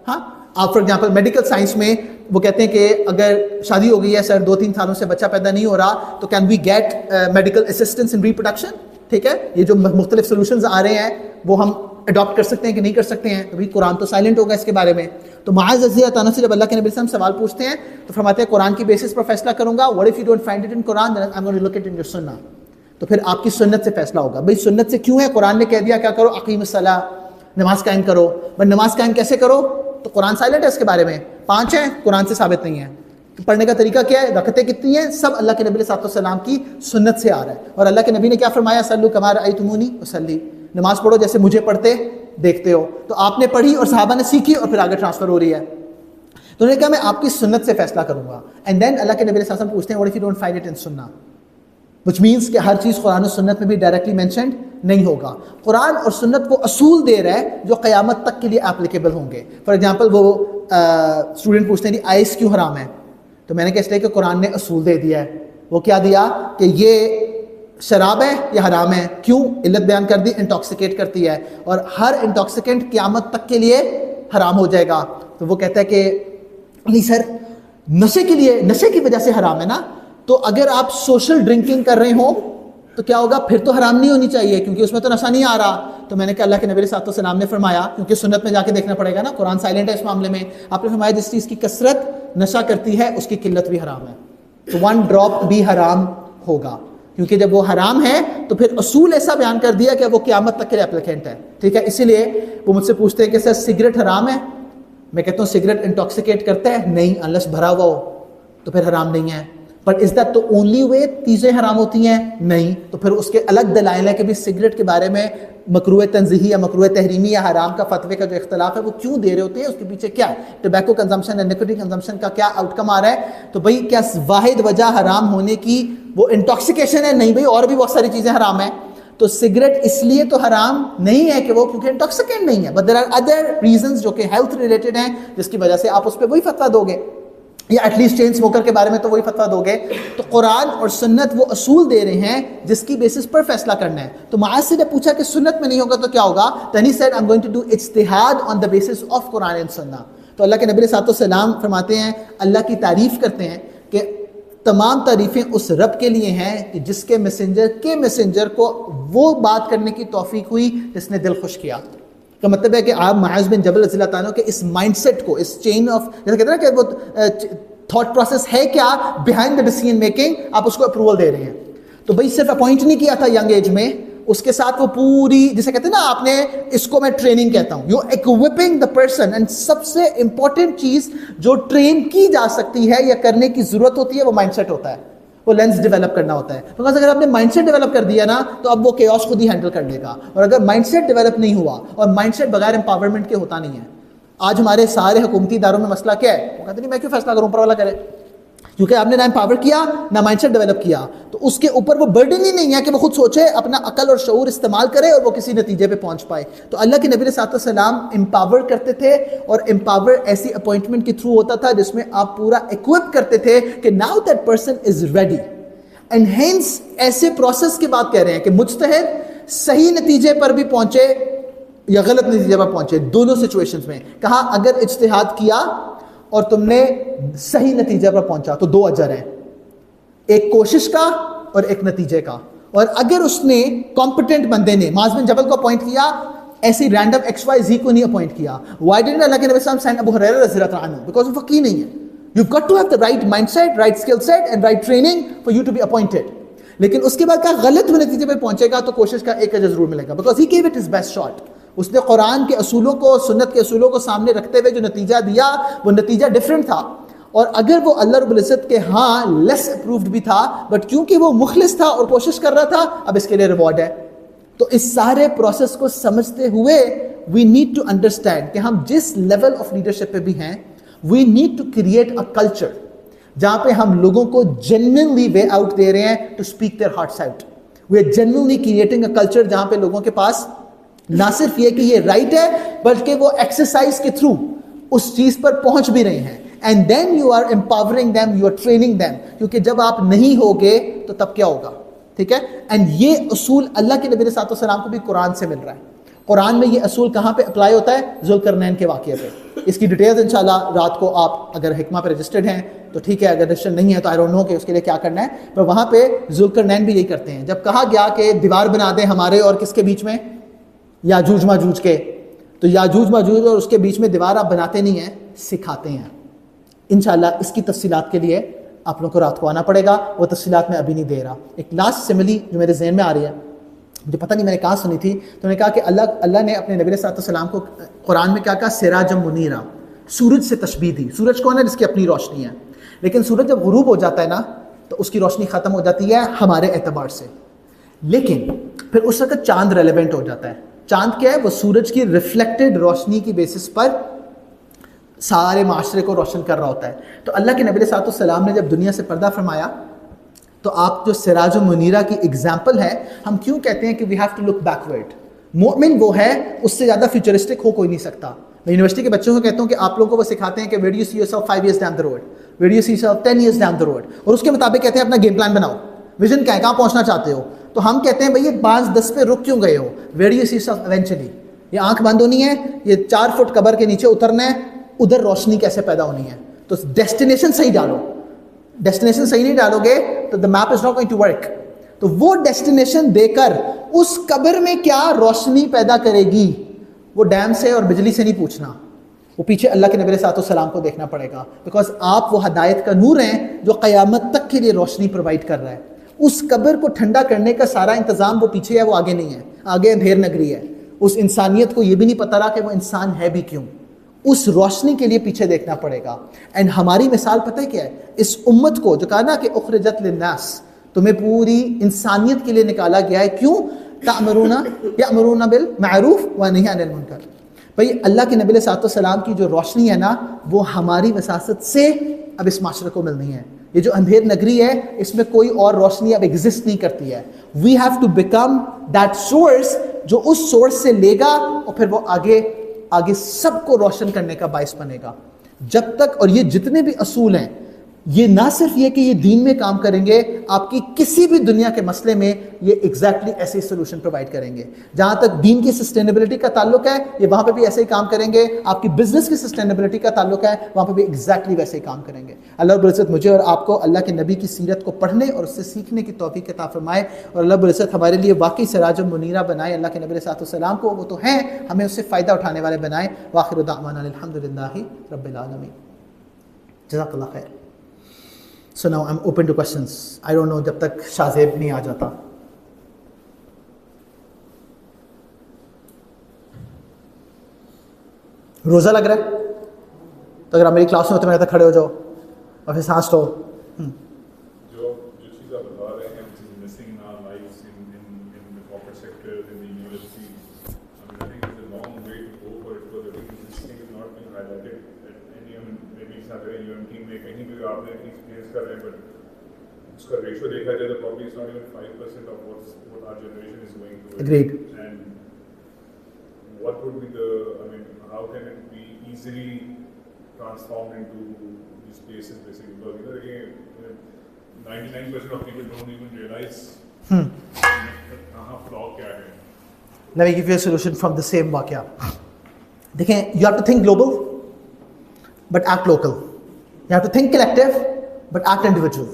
ہاں آپ فار ایگزامپل میڈیکل سائنس میں وہ کہتے ہیں کہ اگر شادی ہو گئی ہے سر 2-3 سالوں سے بچہ پیدا نہیں ہو رہا, تو can we get medical assistance in reproduction. ٹھیک ہے, یہ جو مختلف سولوشنز آ رہے ہیں وہ ہم اڈاپٹ کر سکتے ہیں کہ نہیں کر سکتے ہیں, تو بھائی قرآن تو سائلنٹ ہوگا اس کے بارے میں. تو معاذ رضی اللہ عنہ سے جب اللہ کے نبی صلی اللہ علیہ وسلم سوال پوچھتے ہیں تو فرماتے ہیں قرآن کی بیسس پر فیصلہ کروں گا. what if you don't find it in Quran, then I'm going to look it in your sunnah. تو پھر آپ کی سنت سے فیصلہ ہوگا. بھائی سنت سے کیوں ہے؟ قرآن نے کہہ دیا کیا کرو, اقیم الصلاۃ, نماز قائم کرو. بھائی نماز قائم کیسے کرو؟ تو قرآن سائلنٹ ہے اس کے بارے میں, 5 ہیں, قرآن سے ثابت نہیں ہے. تو پڑھنے کا طریقہ کیا ہے, رکعتیں کتنی ہیں, سب اللہ کے نبی صلی اللہ علیہ وسلم کی سنت سے آ رہا ہے. اور اللہ کے نبی نے کیا فرمایا, صلو کما رأیتمونی اصلی, نماز پڑھو جیسے مجھے پڑھتے دیکھتے ہو. تو آپ نے پڑھی اور صحابہ نے سیکھی اور پھر آگے ٹرانسفر ہو رہی ہے. تو انہوں نے کہا میں آپ کی سنت سے فیصلہ کروں گا. اینڈ دین اللہ کے نبی صلی اللہ علیہ وسلم پوچھتے ہیں what if you don't find it in sunnah, which means کہ ہر چیز قرآن و سنت میں بھی ڈائریکٹلی مینشنڈ نہیں ہوگا. قرآن اور سنت وہ اصول دے رہا ہے جو قیامت تک کے لیے اپلیکیبل ہوں گے. فار ایگزامپل وہ اسٹوڈنٹ پوچھتے ہیں آئس کیوں حرام ہے, تو میں نے کہا اس لیے کہ قرآن نے اصول دے دیا ہے. وہ کیا دیا کہ یہ شراب ہے یا حرام ہے, کیوں؟ علت بیان کر دی, انٹاکسیکیٹ کرتی ہے, اور ہر انٹاکسیکینٹ قیامت تک کے لیے حرام ہو جائے گا. تو وہ کہتا ہے کہ نہیں سر نشے کے لیے, نشے کی وجہ سے حرام ہے نا, تو اگر آپ سوشل ڈرنکنگ کر رہے ہو تو کیا ہوگا, پھر تو حرام نہیں ہونی چاہیے کیونکہ اس میں تو نشہ نہیں آ رہا. تو میں نے کہا اللہ کے نبی صلی اللہ علیہ وسلم نے فرمایا, کیونکہ سنت میں جا کے دیکھنا پڑے گا نا, قرآن سائلنٹ ہے اس معاملے میں, آپ نے فرمایا جس چیز کی کثرت نشہ کرتی ہے اس کی قلت بھی حرام ہے. تو 1 ڈراپ بھی حرام ہوگا, کیونکہ جب وہ حرام ہے تو پھر اصول ایسا بیان کر دیا کہ وہ قیامت تک کے لیے اپلیکینٹ ہے. ٹھیک ہے, اسی لیے وہ مجھ سے پوچھتے ہیں کہ سر سگریٹ حرام ہے, میں کہتا ہوں سگریٹ انٹاکسیکیٹ کرتا ہے, نہیں, انلیس بھرا ہوا ہو تو پھر حرام نہیں ہے. But is that the only way چیزیں حرام ہوتی ہیں؟ نہیں. تو پھر اس کے الگ دلائل ہے کہ بھی سگریٹ کے بارے میں مکروہ تنزیہی یا مکروہ تحریمی یا حرام کا فتوے کا جو اختلاف ہے وہ کیوں دے رہے ہوتے ہیں, اس کے پیچھے کیا ہے, ٹبیکو کنزمپشن یا نکوٹین کنزمپشن کا کیا آؤٹ کم آ رہا ہے. تو بھائی کیا واحد وجہ حرام ہونے کی وہ انٹاکسیکیشن ہے؟ نہیں بھائی, اور بھی بہت ساری چیزیں حرام ہیں. تو سگریٹ اس لیے تو حرام نہیں ہے کہ وہ کیونکہ انٹاکسیکینٹ نہیں ہے, but there are other reasons جو کہ ہیلتھ ریلیٹڈ ہیں جس کی وجہ سے آپ اس پہ وہی فتویٰ دو گے, یا ایٹ لیسٹ چین اسموکر کے بارے میں تو وہی فتویٰ دو گے. تو قرآن اور سنت وہ اصول دے رہے ہیں جس کی بیسس پر فیصلہ کرنا ہے. تو معاذ سے جب پوچھا کہ سنت میں نہیں ہوگا تو کیا ہوگا, then he said I'm going to do اجتہاد on the basis of Quran and Sunnah. تو اللہ کے نبی صلی اللہ علیہ وسلم فرماتے ہیں, اللہ کی تعریف کرتے ہیں کہ تمام تعریفیں اس رب کے لیے ہیں کہ جس کے میسنجر کو وہ بات کرنے کی توفیق ہوئی جس نے دل خوش کیا. کا مطلب ہے کہ آپ معاذ بن جبل رضی اللہ عنہ کے اس مائنڈ سیٹ کو, اس چین آف, جیسے کہتے ہیں نا کہ وہ تھاٹ پروسیس ہے کیا بیہائنڈ دا ڈیسیژن میکنگ, آپ اس کو اپروول دے رہے ہیں. تو بھائی صرف اپوائنٹ نہیں کیا تھا ینگ ایج میں, اس کے ساتھ وہ پوری, جسے کہتے ہیں نا آپ نے, اس کو میں ٹریننگ کہتا ہوں, یو ایکوپنگ دا پرسن. اینڈ سب سے امپورٹنٹ چیز جو ٹرین کی جا سکتی ہے یا کرنے کی ضرورت ہوتی ہے وہ مائنڈ سیٹ ہوتا ہے, وہ لینس ڈیولپ کرنا ہوتا ہے. بیکاز اگر آپ نے مائنڈ سیٹ ڈیولپ کر دیا نا تو اب وہ کیوس خود ہی ہینڈل کر لے گا. اور اگر مائنڈ سیٹ ڈیولپ نہیں ہوا, اور مائنڈ سیٹ بغیر امپاورمنٹ کے ہوتا نہیں ہے. آج ہمارے سارے حکومتی اداروں میں مسئلہ کیا ہے, وہ کہتے ہیں میں کیوں فیصلہ کروں, اوپر والا کرے, کیونکہ آپ نے نہ امپاور کیا نہ مائنڈ سیٹ ڈیولپ کیا. تو اس کے اوپر وہ برڈن ہی نہیں ہے کہ وہ خود سوچے, اپنا عقل اور شعور استعمال کرے اور وہ کسی نتیجے پہ پہنچ پائے. تو اللہ کے نبی صلی اللہ علیہ وسلم امپاور کرتے تھے, اور امپاور ایسی اپوائنٹمنٹ کے تھرو ہوتا تھا جس میں آپ پورا ایکوپ کرتے تھے کہ now that person is ready. And hence ایسے پروسیس کی بات کہہ رہے ہیں کہ مجتہد صحیح نتیجے پر بھی پہنچے یا غلط نتیجے پر پہنچے, دونوں سچویشنز میں. کہا اگر اجتہاد کیا اور تم نے صحیح نتیجے پر پہنچا تو 2 اجر ہیں, ایک کوشش کا اور ایک نتیجے کا. اور اگر اس نے کمپٹنٹ بندے نے معاذ بن جبل کو اپوائنٹ کیا, ایسی رینڈم XYZ کو نہیں اپوائنٹ کیا. وائی ڈڈنٹ اللہ کے نبی صلی اللہ علیہ وسلم سینڈ ابو ہریرہ رضی اللہ عنہ, بیکاز وہ فقیہ نہیں ہے. You've got to have the right mindset, right skill set and right training for you to be appointed. لیکن اس کے بعد کہا غلط نتیجے پہ پہنچے گا تو کوشش کا ایک اجر ضرور ملے گا, because he gave it his best shot. اس نے قرآن کے اصولوں کو, سنت کے اصولوں کو سامنے رکھتے ہوئے جو نتیجہ دیا وہ نتیجہ ڈفرینٹ تھا. اور اگر وہ اللہ رب العزت کے ہاں لیس اپرووڈ بھی تھا بٹ کیونکہ وہ مخلص تھا اور کوشش کر رہا تھا, اب اس کے لیے ریوارڈ ہے. تو اس سارے پروسیس کو سمجھتے ہوئے وی نیڈ ٹو انڈرسٹینڈ کہ ہم جس لیول آف لیڈرشپ پہ بھی ہیں, we need to create a culture جہاں پہ ہم لوگوں کو جینوئنلی وے آؤٹ دے رہے ہیں to speak their hearts out. We are genuinely creating a culture جہاں پہ لوگوں کے پاس نہ صرف یہ کہ یہ رائٹ ہے بلکہ وہ ایکسرسائز کے تھرو اس چیز پر پہنچ بھی رہے ہیں. And then you are empowering them, you are training them, کیونکہ جب آپ نہیں ہوگے تو تب کیا ہوگا, ٹھیک ہے. اینڈ یہ اصول اللہ کے نبی علیہ الصلوۃ والسلام کو بھی قرآن سے مل رہا ہے. قرآن میں یہ اصول کہاں پہ اپلائی ہوتا ہے؟ ذوالقرنین کے واقعے پہ. اس کی ڈیٹیلز انشاءاللہ رات کو آپ اگر حکمہ پہ رجسٹرڈ ہیں تو ٹھیک ہے, اگر رجسٹرڈ نہیں ہے تو آئی ڈونٹ نو کہ اس کے لیے کیا کرنا ہے, پر وہاں پہ ذوالقرنین بھی یہی کرتے ہیں. جب کہا گیا کہ دیوار بنا دیں ہمارے اور کس کے بیچ میں, یاجوج ماجوج کے, تو یاجوج ماجوج اور اس کے بیچ میں دیوار آپ بناتے نہیں ہیں, سکھاتے ہیں. انشاءاللہ اس کی تفصیلات کے لیے آپ لوگوں کو رات کو آنا پڑے گا, وہ تفصیلات میں ابھی نہیں دے رہا. ایک لاسٹ سملی جو میرے ذہن میں آ رہی ہے, مجھے پتہ نہیں میں نے کہاں سنی تھی, تو نے کہا کہ اللہ نے اپنے نبی صلی اللہ علیہ وسلم کو قرآن میں کیا کہا, سراجم منیرا, سورج سے تشبیہ دی. سورج کون ہے؟ جس کی اپنی روشنی ہے, لیکن سورج جب غروب ہو جاتا ہے نا تو اس کی روشنی ختم ہو جاتی ہے ہمارے اعتبار سے, لیکن پھر اس وقت چاند ریلیونٹ ہو جاتا ہے. چاند کیا ہے؟ وہ سورج کی ریفلیکٹڈ روشنی کی بیسس پر سارے معاشرے کو روشن کر رہا ہوتا ہے. تو اللہ کے نبی صلی اللہ علیہ وسلم نے جب دنیا سے پردہ فرمایا تو آپ جو سراج منیرہ کی ایگزامپل ہے, ہم کیوں کہتے ہیں کہ we have to look backward. مومن وہ ہے, اس سے زیادہ فیوچرسٹک ہو کوئی نہیں سکتا. میں یونیورسٹی کے بچوں کو کہتا ہوں کہ آپ لوگوں کو وہ سکھاتے ہیں کہ where do you see yourself 5 years down the road, where do you see yourself 10 years down the road, اور اس کے مطابق کہتے ہیں اپنا گیم پلان بناؤ, ویژن کیا ہے, کہاں پہنچنا چاہتے ہو. تو ہم کہتے ہیں بھئی یہ 5-10 پہ رک کیوں گئے ہو, where do you see yourself eventually. یہ آنکھ بند ہونی ہے, یہ 4 فٹ قبر کے نیچے اترنا ہے, ادھر روشنی کیسے پیدا ہونی ہے. تو ڈیسٹینیشن صحیح ڈالو, ڈیسٹینیشن صحیح نہیں ڈالو گے تو the map is not going to work. تو وہ ڈیسٹینیشن دے کر اس قبر میں کیا روشنی پیدا کرے گی, وہ ڈیم سے اور بجلی سے نہیں پوچھنا, وہ پیچھے اللہ کے نبی صلی اللہ علیہ وسلم کو دیکھنا پڑے گا, بیکاز آپ وہ ہدایت کا نور ہیں جو قیامت تک کے لیے روشنی پرووائڈ کر رہا ہے. اس قبر کو ٹھنڈا کرنے کا سارا انتظام وہ پیچھے ہے, وہ آگے نہیں ہے, آگے اندھیر نگری ہے. اس انسانیت کو یہ بھی نہیں پتہ رہا کہ وہ انسان ہے بھی کیوں. اس روشنی کے لیے پیچھے دیکھنا پڑے گا. اینڈ ہماری مثال پتہ ہے کیا ہے, اس امت کو جو کہا نا کہ اخرجت للناس, تمہیں پوری انسانیت کے لیے نکالا گیا ہے. کیوں؟ یأمرون بالمعروف ونہی عن المنکر. بھئی اللہ کے نبی علیہ الصلوۃ والسلام کی جو روشنی ہے نا, وہ ہماری وساست سے اب اس معاشرے کو ملنی ہے. یہ جو اندھیر نگری ہے اس میں کوئی اور روشنی اب ایگزسٹ نہیں کرتی ہے. We have to become that source جو اس سورس سے لے گا اور پھر وہ آگے سب کو روشن کرنے کا باعث بنے گا. جب تک, اور یہ جتنے بھی اصول ہیں, یہ نہ صرف یہ کہ یہ دین میں کام کریں گے, آپ کی کسی بھی دنیا کے مسئلے میں یہ ایگزیکٹلی ایسے ہی سولوشن پرووائڈ کریں گے. جہاں تک دین کی سسٹینیبلٹی کا تعلق ہے, یہ وہاں پہ بھی ایسے ہی کام کریں گے. آپ کی بزنس کی سسٹینیبلٹی کا تعلق ہے, وہاں پہ بھی ایگزیکٹلی ویسے ہی کام کریں گے. اللہ رب العزت مجھے اور آپ کو اللہ کے نبی کی سیرت کو پڑھنے اور اس سے سیکھنے کی توفیق عطا فرمائے, اور اللہ رب العزت ہمارے لیے واقعی سراج منیرہ بنائے. اللہ کے نبی صلی اللہ علیہ وسلم کو وہ تو ہیں, ہمیں اس سے فائدہ اٹھانے والے بنائے. وآخر دعوانا الحمدللہ رب العالمین. جزاک اللہ خیر. So now I'm open to questions. I don't know جب تک شاہزیب نہیں آ جاتا. روزہ لگ رہا ہے تو اگر آپ میری کلاس میں ہوتے میں کہتا کھڑے ہو جاؤ اور پھر سانس لو. جو چیز آپ بتا رہے ہیں which is missing in our lives in the corporate sector, in the universities, I think it's a long way to go for it, because I think this thing is not being highlighted at any, maybe it's not very UMT میں کہیں بھی آپ نے experience کر رہے ہیں, but اس کا ratio دیکھا جائے تو probably it's not even 5% of what our generation is going through. Agreed. And what would be the, I mean, how can it be easily transformed into these spaces basically, because you know again 99% of people don't even realize flaw kya hai. Let me give you a solution from the same واقعہ. دیکھیں, you have to think global but act local. You have to think collective but act individual.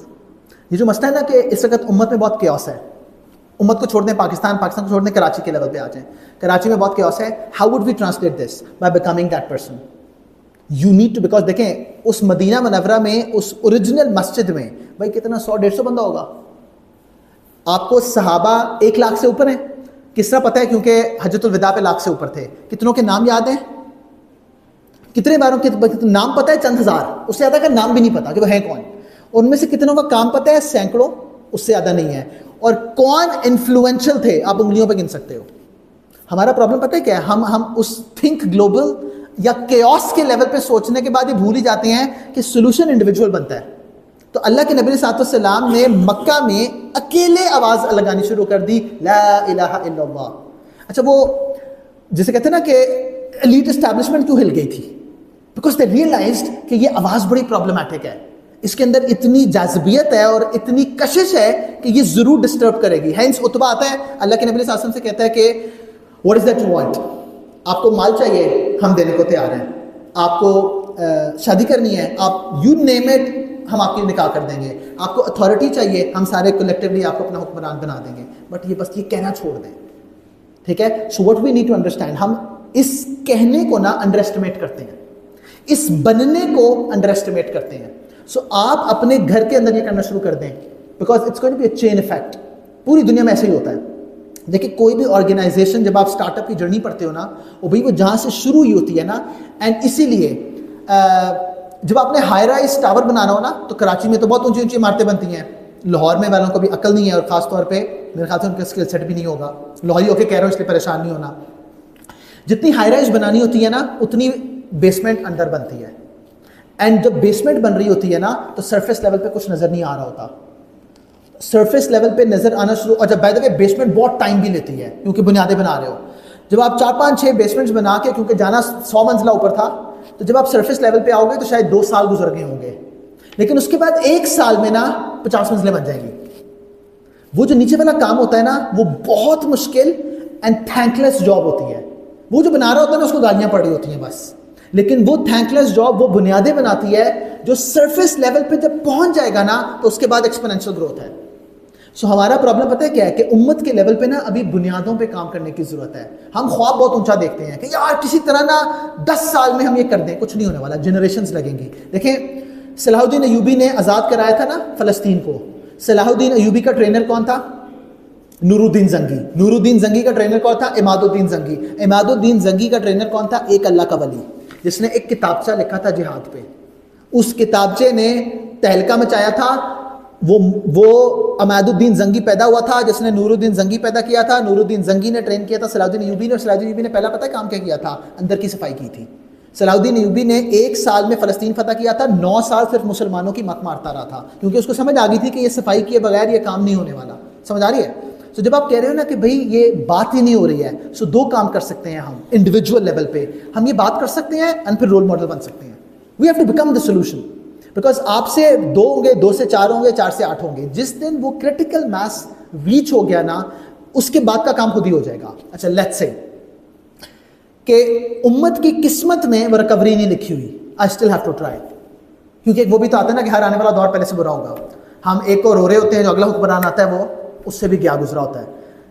یہ جو مسئلہ ہے نا کہ اس وقت امت میں بہت کیوس ہے. امت کو چھوڑ دیں پاکستان کو چھوڑ دیں کراچی کے لیول پہ آ جائیں. کراچی میں بہت کیوس ہے. How would we translate this? By becoming that person. You need to, because دیکھیں اس مدینہ منورہ میں, اس اوریجنل مسجد میں بھائی کتنا 100-150 بندہ ہوگا. آپ کو صحابہ 1 لاکھ سے اوپر ہیں. کس طرح پتہ ہے؟ کیونکہ حجۃ الوداع پہ 1 لاکھ سے اوپر تھے. کتنوں کے نام یاد ہیں؟ کتنے باروں کے نام پتہ ہے؟ چند ہزار، اس سے زیادہ کا نام بھی نہیں پتا کہ وہ ہیں کون. اور ان میں سے کتنوں کا کام پتہ ہے؟ سینکڑوں، اس سے زیادہ نہیں ہے. اور کون انفلوئنشل تھے آپ انگلیوں پہ گن سکتے ہو. ہمارا پرابلم پتہ ہے کیا ہے؟ ہم اس تھنک گلوبل یا کیوس کے لیول پہ سوچنے کے بعد یہ بھول ہی جاتے ہیں کہ سولوشن انڈیویجول بنتا ہے. تو اللہ کے نبی صلی اللہ علیہ وسلم نے مکہ میں اکیلے آواز لگانی شروع کر دی، لا الہ الا اللہ. اچھا، وہ جسے کہتے ہیں نا کہ ایلیٹ اسٹیبلشمنٹ کیوں ہل گئی تھی؟ بیکاز دے ریئلائزڈ کہ یہ آواز بڑی پرابلمٹک ہے، اس کے اندر اتنی جاذبیت ہے اور اتنی کشش ہے کہ یہ ضرور ڈسٹرب کرے گی. ہینس عتبہ آتا ہے اللہ کے نبی صلی اللہ علیہ وسلم سے کہتا ہے کہ what is that you want? آپ کو مال چاہیے، ہم دینے کو تیار ہیں. آپ کو شادی کرنی ہے، آپ یو نیم اٹ، ہم آپ کی نکاح کر دیں گے. آپ کو اتھارٹی چاہیے، ہم سارے کولیکٹیولی آپ کو اپنا حکمران بنا دیں گے. بٹ یہ بس یہ کہنا چھوڑ دیں. ٹھیک ہے؟ So what we need to understand, ہم اس کہنے کو نا انڈر ایسٹیمیٹ کرتے ہیں، اس بننے کو انڈر ایسٹیمیٹ کرتے ہیں. سو آپ اپنے گھر کے اندر یہ کرنا شروع کر دیں، because it's going to be a chain effect. پوری دنیا میں ایسے ہی ہوتا ہے. دیکھیں کوئی بھی آرگنائزیشن جب آپ اسٹارٹ اپ کی جرنی پڑھتے ہو نا، وہ جہاں سے شروع ہی ہوتی ہے نا. اینڈ اسی لیے جب آپ نے ہائی رائز ٹاور بنانا ہو نا، تو کراچی میں تو بہت اونچی اونچی عمارتیں بنتی ہیں. لاہور میں والوں کو بھی عقل نہیں ہے، اور خاص طور پہ میرے خیال سے ان کا اسکل سیٹ بھی نہیں ہوگا. لاہوری ہو کے کہہ رہا ہوں اس لیے پریشان نہیں ہونا. جتنی ہائی رائز بنانی ہوتی ہے نا، اتنی بیسمنٹ اندر بنتی ہے. اینڈ جب بیسمنٹ بن رہی ہوتی ہے نا، تو سرفیس لیول پہ کچھ نظر نہیں آ رہا ہوتا. سرفیس لیول پہ نظر آنا شروع، اور جب بائی دا وے بیسمنٹ بہت ٹائم بھی لیتی ہے کیونکہ بنیادیں بنا رہے ہو. جب آپ 4 5 6 بیسمنٹس بنا کے، کیونکہ جانا 100 منزلہ اوپر تھا، تو جب آپ سرفیس لیول پہ آؤ گے تو شاید 2 سال گزر گئے ہوں گے. لیکن اس کے بعد 1 سال میں نا 50 منزلیں بن جائیں گی. وہ جو نیچے والا کام ہوتا ہے نا، وہ بہت مشکل اینڈ تھینک لیس جاب ہوتی ہے. وہ جو بنا رہا ہوتا ہے نا، اس کو گالیاں پڑ رہی ہوتی ہیں بس. لیکن وہ تھینک لیس جاب وہ بنیادیں بناتی ہے جو سرفیس لیول پہ جب پہنچ جائے گا نا، تو اس کے بعد ایکسپونینشل گروتھ ہے. سو ہمارا پرابلم پتہ ہے کیا ہے؟ کہ امت کے لیول پہ نا ابھی بنیادوں پہ کام کرنے کی ضرورت ہے. ہم خواب بہت اونچا دیکھتے ہیں کہ یار کسی طرح نا 10 سال میں ہم یہ کر دیں. کچھ نہیں ہونے والا، جنریشنز لگیں گی. دیکھیں صلاح الدین ایوبی نے آزاد کرایا تھا نا فلسطین کو. صلاح الدین ایوبی کا ٹرینر کون تھا؟ نور الدین زنگی. نور الدین زنگی کا ٹرینر کون تھا؟ عماد الدین زنگی. عماد الدین زنگی کا ٹرینر کون تھا؟ ایک اللہ کا ولی جس نے ایک کتابچہ لکھا تھا جہاد پہ. اس کتابچے نے تہلکہ مچایا تھا. وہ عماد الدین زنگی پیدا ہوا تھا جس نے نور الدین زنگی پیدا کیا تھا. نور الدین زنگی نے ٹرین کیا تھا صلاح الدین ایوبی نے، اور صلاح الدین ایوبی نے پہلا پتہ کام کیا کیا تھا؟ اندر کی صفائی کی تھی. صلاح الدین ایوبی نے 1 سال میں فلسطین فتح کیا تھا. 9 سال صرف مسلمانوں کی مت مارتا رہا تھا، کیونکہ اس کو سمجھ آ گئی تھی کہ یہ صفائی کیے بغیر یہ کام نہیں ہونے والا. سمجھ آ رہی ہے؟ سو جب آپ کہہ رہے ہو نا کہ بھائی یہ بات ہی نہیں ہو رہی ہے، سو 2 کام کر سکتے ہیں ہم انڈیویجول لیول پہ. ہم یہ بات کر سکتے ہیں اور پھر رول ماڈل بن سکتے ہیں. We have to become the solution. Because آپ سے 2 ہوں گے، 2 سے 4 ہوں گے، 4 سے 8 ہوں گے. جس دن وہ کرٹیکل میس ریچ ہو گیا نا، اس کے بعد کا کام خود ہی ہو جائے گا. اچھا لیٹس سے کہ امت کی قسمت میں وہ ریکوری نہیں لکھی ہوئی. I still have to try. کیونکہ وہ بھی تو آتا ہے نا کہ ہر آنے والا دور پہلے سے برا ہوگا. ہم ایک کو رو رہے ہوتے ہیں، جو اگلا حکمران آتا ہے وہ اس سے بھی کیا گزرا ہوتا ہے.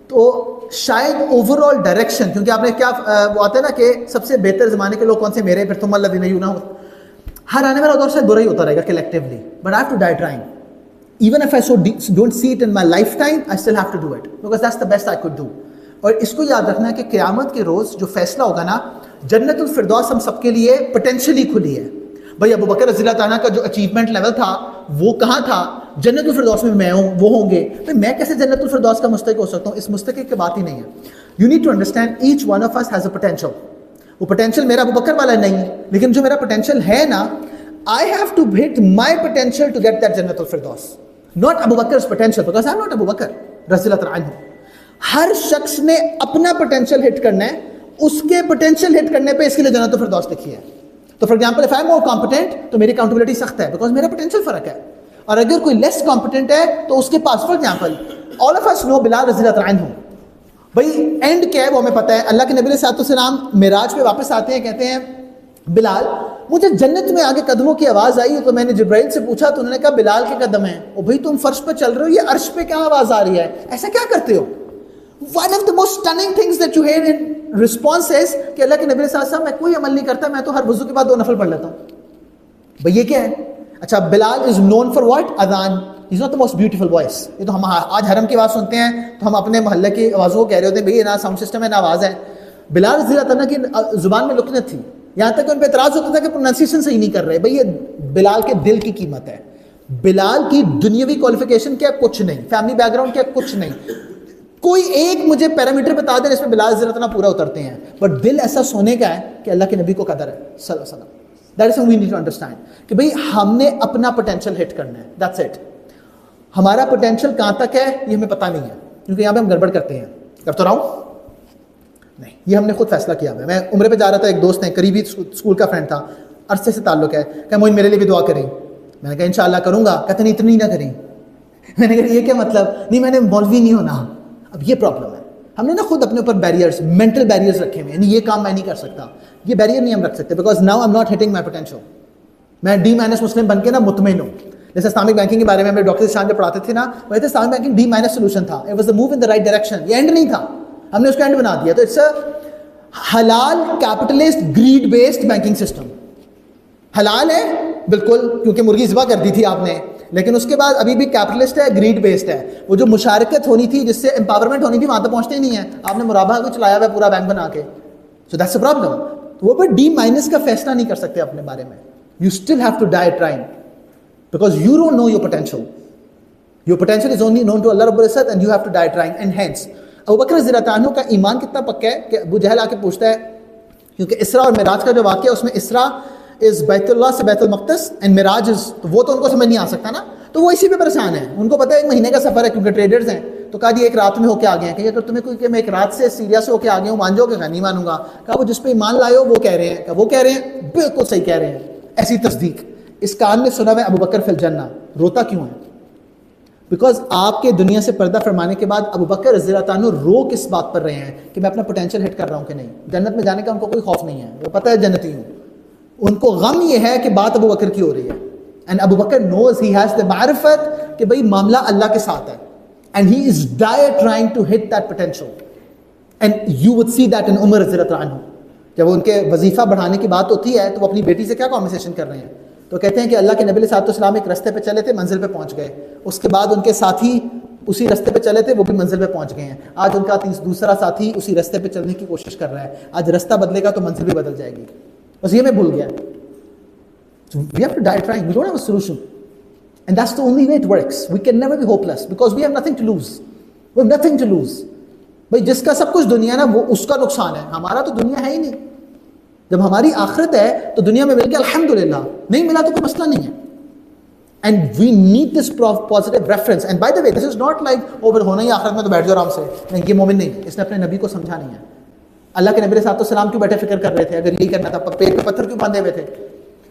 تو شاید اوور آل ڈائریکشن، کیونکہ آپ نے کیا وہ آتا ہے نا کہ سب سے بہتر زمانے کے لوگ کون سے؟ میرے، پھر تم الذین یونہون. ہر آنے والا دور سے برا ہی ہوتا رہے گا collectively. But I have to die trying. Even if I don't see it in my lifetime, I still have to do it because that's the best I could do. اور اس کو یاد رکھنا ہے کہ قیامت کے روز جو فیصلہ ہوگا نا، جنت الفردوس ہم سب کے لیے پوٹینشلی کھلی ہے. بھائی ابو بکر رضی اللہ تعالیٰ کا جو اچیومنٹ لیول تھا وہ کہاں تھا؟ جنت الفردوس میں ہوں، وہ ہوں گے. بھائی میں کیسے جنت الفردوس کا مستحق ہو سکتا ہوں؟ اس مستحق کی بات ہی نہیں ہے. You need to understand each one of us has a potential. وہ پوٹینشیل میرا ابو بکر والا نہیں، لیکن جو میرا پوٹینشیل ہے نا، I have to hit my potential to get that Jannatul Firdaus, not Abu Bakr's potential, because I'm not Abu Bakr رضی اللہ عنہ. ہر شخص نے اپنا potential hit کرنا ہے. اس کے potential hit کرنے پہ اس کے لیے جنت الفردوس لکھی ہے. تو for example if I'm more competent تو میری accountability سخت ہے because میرا potential فرق ہے. اور اگر کوئی less competent ہے تو اس کے پاس for example all of us know بلال رضی اللہ عنہ. بھائی اینڈ کیا ہے وہ ہمیں پتہ ہے. اللہ کے نبی صلی اللہ علیہ وسلم معراج پہ واپس آتے ہیں، کہتے ہیں بلال مجھے جنت میں آگے قدموں کی آواز آئی تو میں نے جبرائیل سے پوچھا تو انہوں نے کہا بلال کے قدم ہیں. او بھائی تم فرش پہ چل رہے ہو، یہ عرش پہ کیا آواز آ رہی ہے؟ ایسا کیا کرتے ہو؟ One of the most stunning things that you hear in response is کہ اللہ کے نبی صلی اللہ علیہ وسلم میں کوئی عمل نہیں کرتا، میں تو ہر وضو کے بعد 2 نفل پڑھ لیتا ہوں. بھائی یہ کیا ہے؟ اچھا بلال is known for what؟ اذان. He's not the most beautiful voice. یہ تو ہم آج حرم کی آواز سنتے ہیں تو ہم اپنے محلے کی آوازوں کو کہہ رہے ہوتے ہیں بھائی یہ نہ ساؤنڈ سسٹم ہے نہ آواز ہے. بلال رضی اللہ عنہ کی زبان میں لکنت تھی. یہاں تک کہ ان پہ اعتراض ہوتا تھا کہ پروننسیشن صحیح نہیں کر رہے. بھائی یہ بلال کے دل کی قیمت ہے. بلال کی دنیاوی کوالیفیکیشن کیا کچھ نہیں, فیملی بیک گراؤنڈ کیا کچھ نہیں, کوئی ایک مجھے پیرامیٹر بتا دیں اس میں بلال رضی اللہ عنہ پورا اترتے ہیں, بٹ دل ایسا سونے کا ہے کہ اللہ کے نبی کو قدر ہے صلی اللہ علیہ وسلم. That is we need to understand کہ بھئی ہم نے اپنا پوٹینشیل ہٹ کرنا ہے, دیٹس اٹ. ہمارا پوٹینشیل کہاں تک ہے یہ ہمیں پتہ نہیں ہے, کیونکہ یہاں پہ ہم گڑبڑ کرتے ہیں. کر تو رہا ہوں نہیں, یہ ہم نے خود فیصلہ کیا ہوا ہے. میں عمرے پہ جا رہا تھا, ایک دوست ہے قریبی اسکول کا فرینڈ تھا, عرصے سے تعلق ہے, کہ مجھے میرے لیے بھی دعا کریں. میں نے کہا انشاءاللہ کروں گا. کہتے نہیں اتنی نہ کریں. میں نے کہا یہ کیا مطلب, نہیں میں نے مولوی نہیں ہونا. اب یہ پرابلم ہے, ہم نے نا خود اپنے اوپر بیریئرز, مینٹل بیریئرز رکھے ہوئے ہیں. یعنی یہ کام میں نہیں کر سکتا, یہ بیریئر نہیں ہم رکھ سکتے, because now I am not hitting my potential. میں ڈی مائنس مسلم بن کے نا مطمئن ہوں. جیسے اسلامک بینکنگ کے بارے میں ڈاکٹر شان جب پڑھاتے تھے نا, وہ کہتے Islamic banking D minus solution تھا. It was the move in the right direction. یہ اینڈ نہیں تھا, ہم نے اس کو اینڈ بنا دیا. تو it's a halal capitalist greed based banking system. حلال ہے بالکل, کیونکہ مرغی ذبح کر دی تھی آپ نے, لیکن اس کے بعد ابھی بھی کیپٹلسٹ ہے, گریڈ بیسڈ ہے. وہ جو مشارکت ہونی تھی, جس سے امپاورمنٹ ہونی تھی, وہاں تک پہنچتے ہی نہیں ہے. آپ نے مرابحہ کو چلایا ہوا ہے پورا بینک بنا کے. So that's a problem. وہ پر ڈی مائنس کا فیصلہ نہیں کر سکتے اپنے بارے میں. You still have to die trying, because you don't know your potential. Your potential is only known to Allah رب العزت, and you have to die trying. And hence Abu Bakr رضی اللہ عنہ کا ایمان کتنا پکا ہے کہ ابو جہل آ کے پوچھتا ہے, کیونکہ اسراء اور معراج کا جو واقعہ ہے اس میں اسراء از بیت اللہ سے بیت المقدس اینڈ معراج از, تو وہ تو ان کو سمجھ نہیں آ سکتا نا, تو وہ اسی پہ پریشان ہے. ان کو پتہ ہے ایک مہینے کا سفر ہے, کیونکہ ٹریڈرز ہیں. تو کہا جی ایک رات میں ہو کے آ گئے ہیں. کہ اگر تمہیں کوئی کہ میں ایک رات سے سیریا سے ہو کے آ گیا ہوں, مان جاؤ گے؟ نہیں مانوں گا. کہا وہ جس پہ ایمان لائے ہو وہ کہہ رہے ہیں. کہ وہ کہہ رہے ہیں بالکل صحیح کہہ رہے ہیں, ایسی تصدیق. اس کان نے سنا ہوا ہے ابوبکر فی الجنہ. روتا کیوں ہے؟ بیکاز آپ کے دنیا سے پردہ فرمانے کے بعد ابوبکر رضی اللہ عنہ رو کس بات پر رہے ہیں کہ میں اپنا پوٹینشیل ہٹ کر رہا ہوں کہ نہیں. جنت میں جانے کا ان کو کوئی خوف نہیں ہے, وہ پتہ ہے جنتی ہوں. ان کو غم یہ ہے کہ بات ابوبکر کی ہو رہی ہے. And Abu Bakr knows he has the معرفت کہ بھئی معاملہ اللہ کے ساتھ ہے, and he is dire trying to hit that potential. And you would see that in Umar رضی اللہ عنہ. جب ان کے وظیفہ بڑھانے کی بات ہوتی ہے تو وہ اپنی بیٹی سے کیا کانورسیشن کر رہے ہیں, تو کہتے ہیں کہ اللہ کے نبی علیہ السلام ایک رستے پہ چلے تھے, منزل پہ پہنچ گئے. اس کے بعد ان کے ساتھی اسی رستے پہ چلے تھے, وہ بھی منزل پہ پہنچ گئے ہیں. آج ان کا دوسرا ساتھی اسی رستے پہ چلنے کی کوشش کر رہا ہے. آج رستہ بدلے گا تو منزل بھی بدل جائے گی. بس یہ میں بھول گیا. So we have to die trying. We don't have a solution. And that's the only way it works. We can never be hopeless because we have nothing to lose. We have nothing to lose. بھائی جس کا سب کچھ دنیا نا, وہ اس کا نقصان ہے. ہمارا تو دنیا ہے ہی نہیں. جب ہماری آخرت ہے تو دنیا میں مل کے الحمدللہ, نہیں ملا تو کوئی مسئلہ نہیں ہے. And we need this positive reference. And by the way, this is not like oh پھر ہونا ہی آخرت میں تو بیٹھ جاؤ آرام سے. نہیں, یہ مومن نہیں. اس نے اپنے نبی کو سمجھا نہیں ہے. اللہ کے نبی علیہ السلام کیوں بیٹھے فکر کر رہے تھے؟ اگر یہی کرنا تھا پیٹ پہ پتھر کیوں باندھے ہوئے تھے؟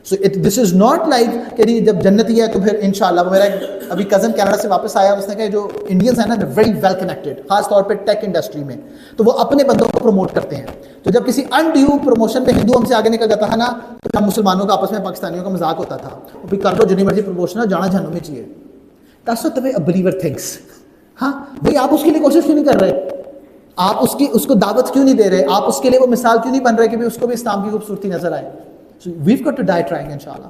سو دس از ناٹ لائک کہ جب جنتی ہے تو پھر انشاءاللہ. وہ میرا ابھی کزن کینیڈا سے واپس آیا, اس نے کہا جو انڈینس ہیں نا ویری ویل کنیکٹڈ, خاص طور پہ ٹیک انڈسٹری میں, تو وہ اپنے بندوں کو پروموٹ کرتے ہیں. تو جب کسی انڈیو پروموشن پہ ہندو ہم سے آگے نکل جاتا تھا نا, تو ہم مسلمانوں کا آپس میں پاکستانیوں کا مذاق ہوتا تھا, وہ بھی کر لو جتنی مرضی پروموشن ہے, جانا جہنم میں چاہیے. That's what the way a believer thinks. ہاں بھائی آپ اس کے لیے کوشش کیوں نہیں کر رہے؟ آپ اس کو دعوت کیوں نہیں دے رہے؟ آپ اس کے لیے وہ مثال کیوں نہیں بن رہے کہ اس کو بھی اسلام کی خوبصورتی نظر آئے؟ So we've got to die trying inshallah.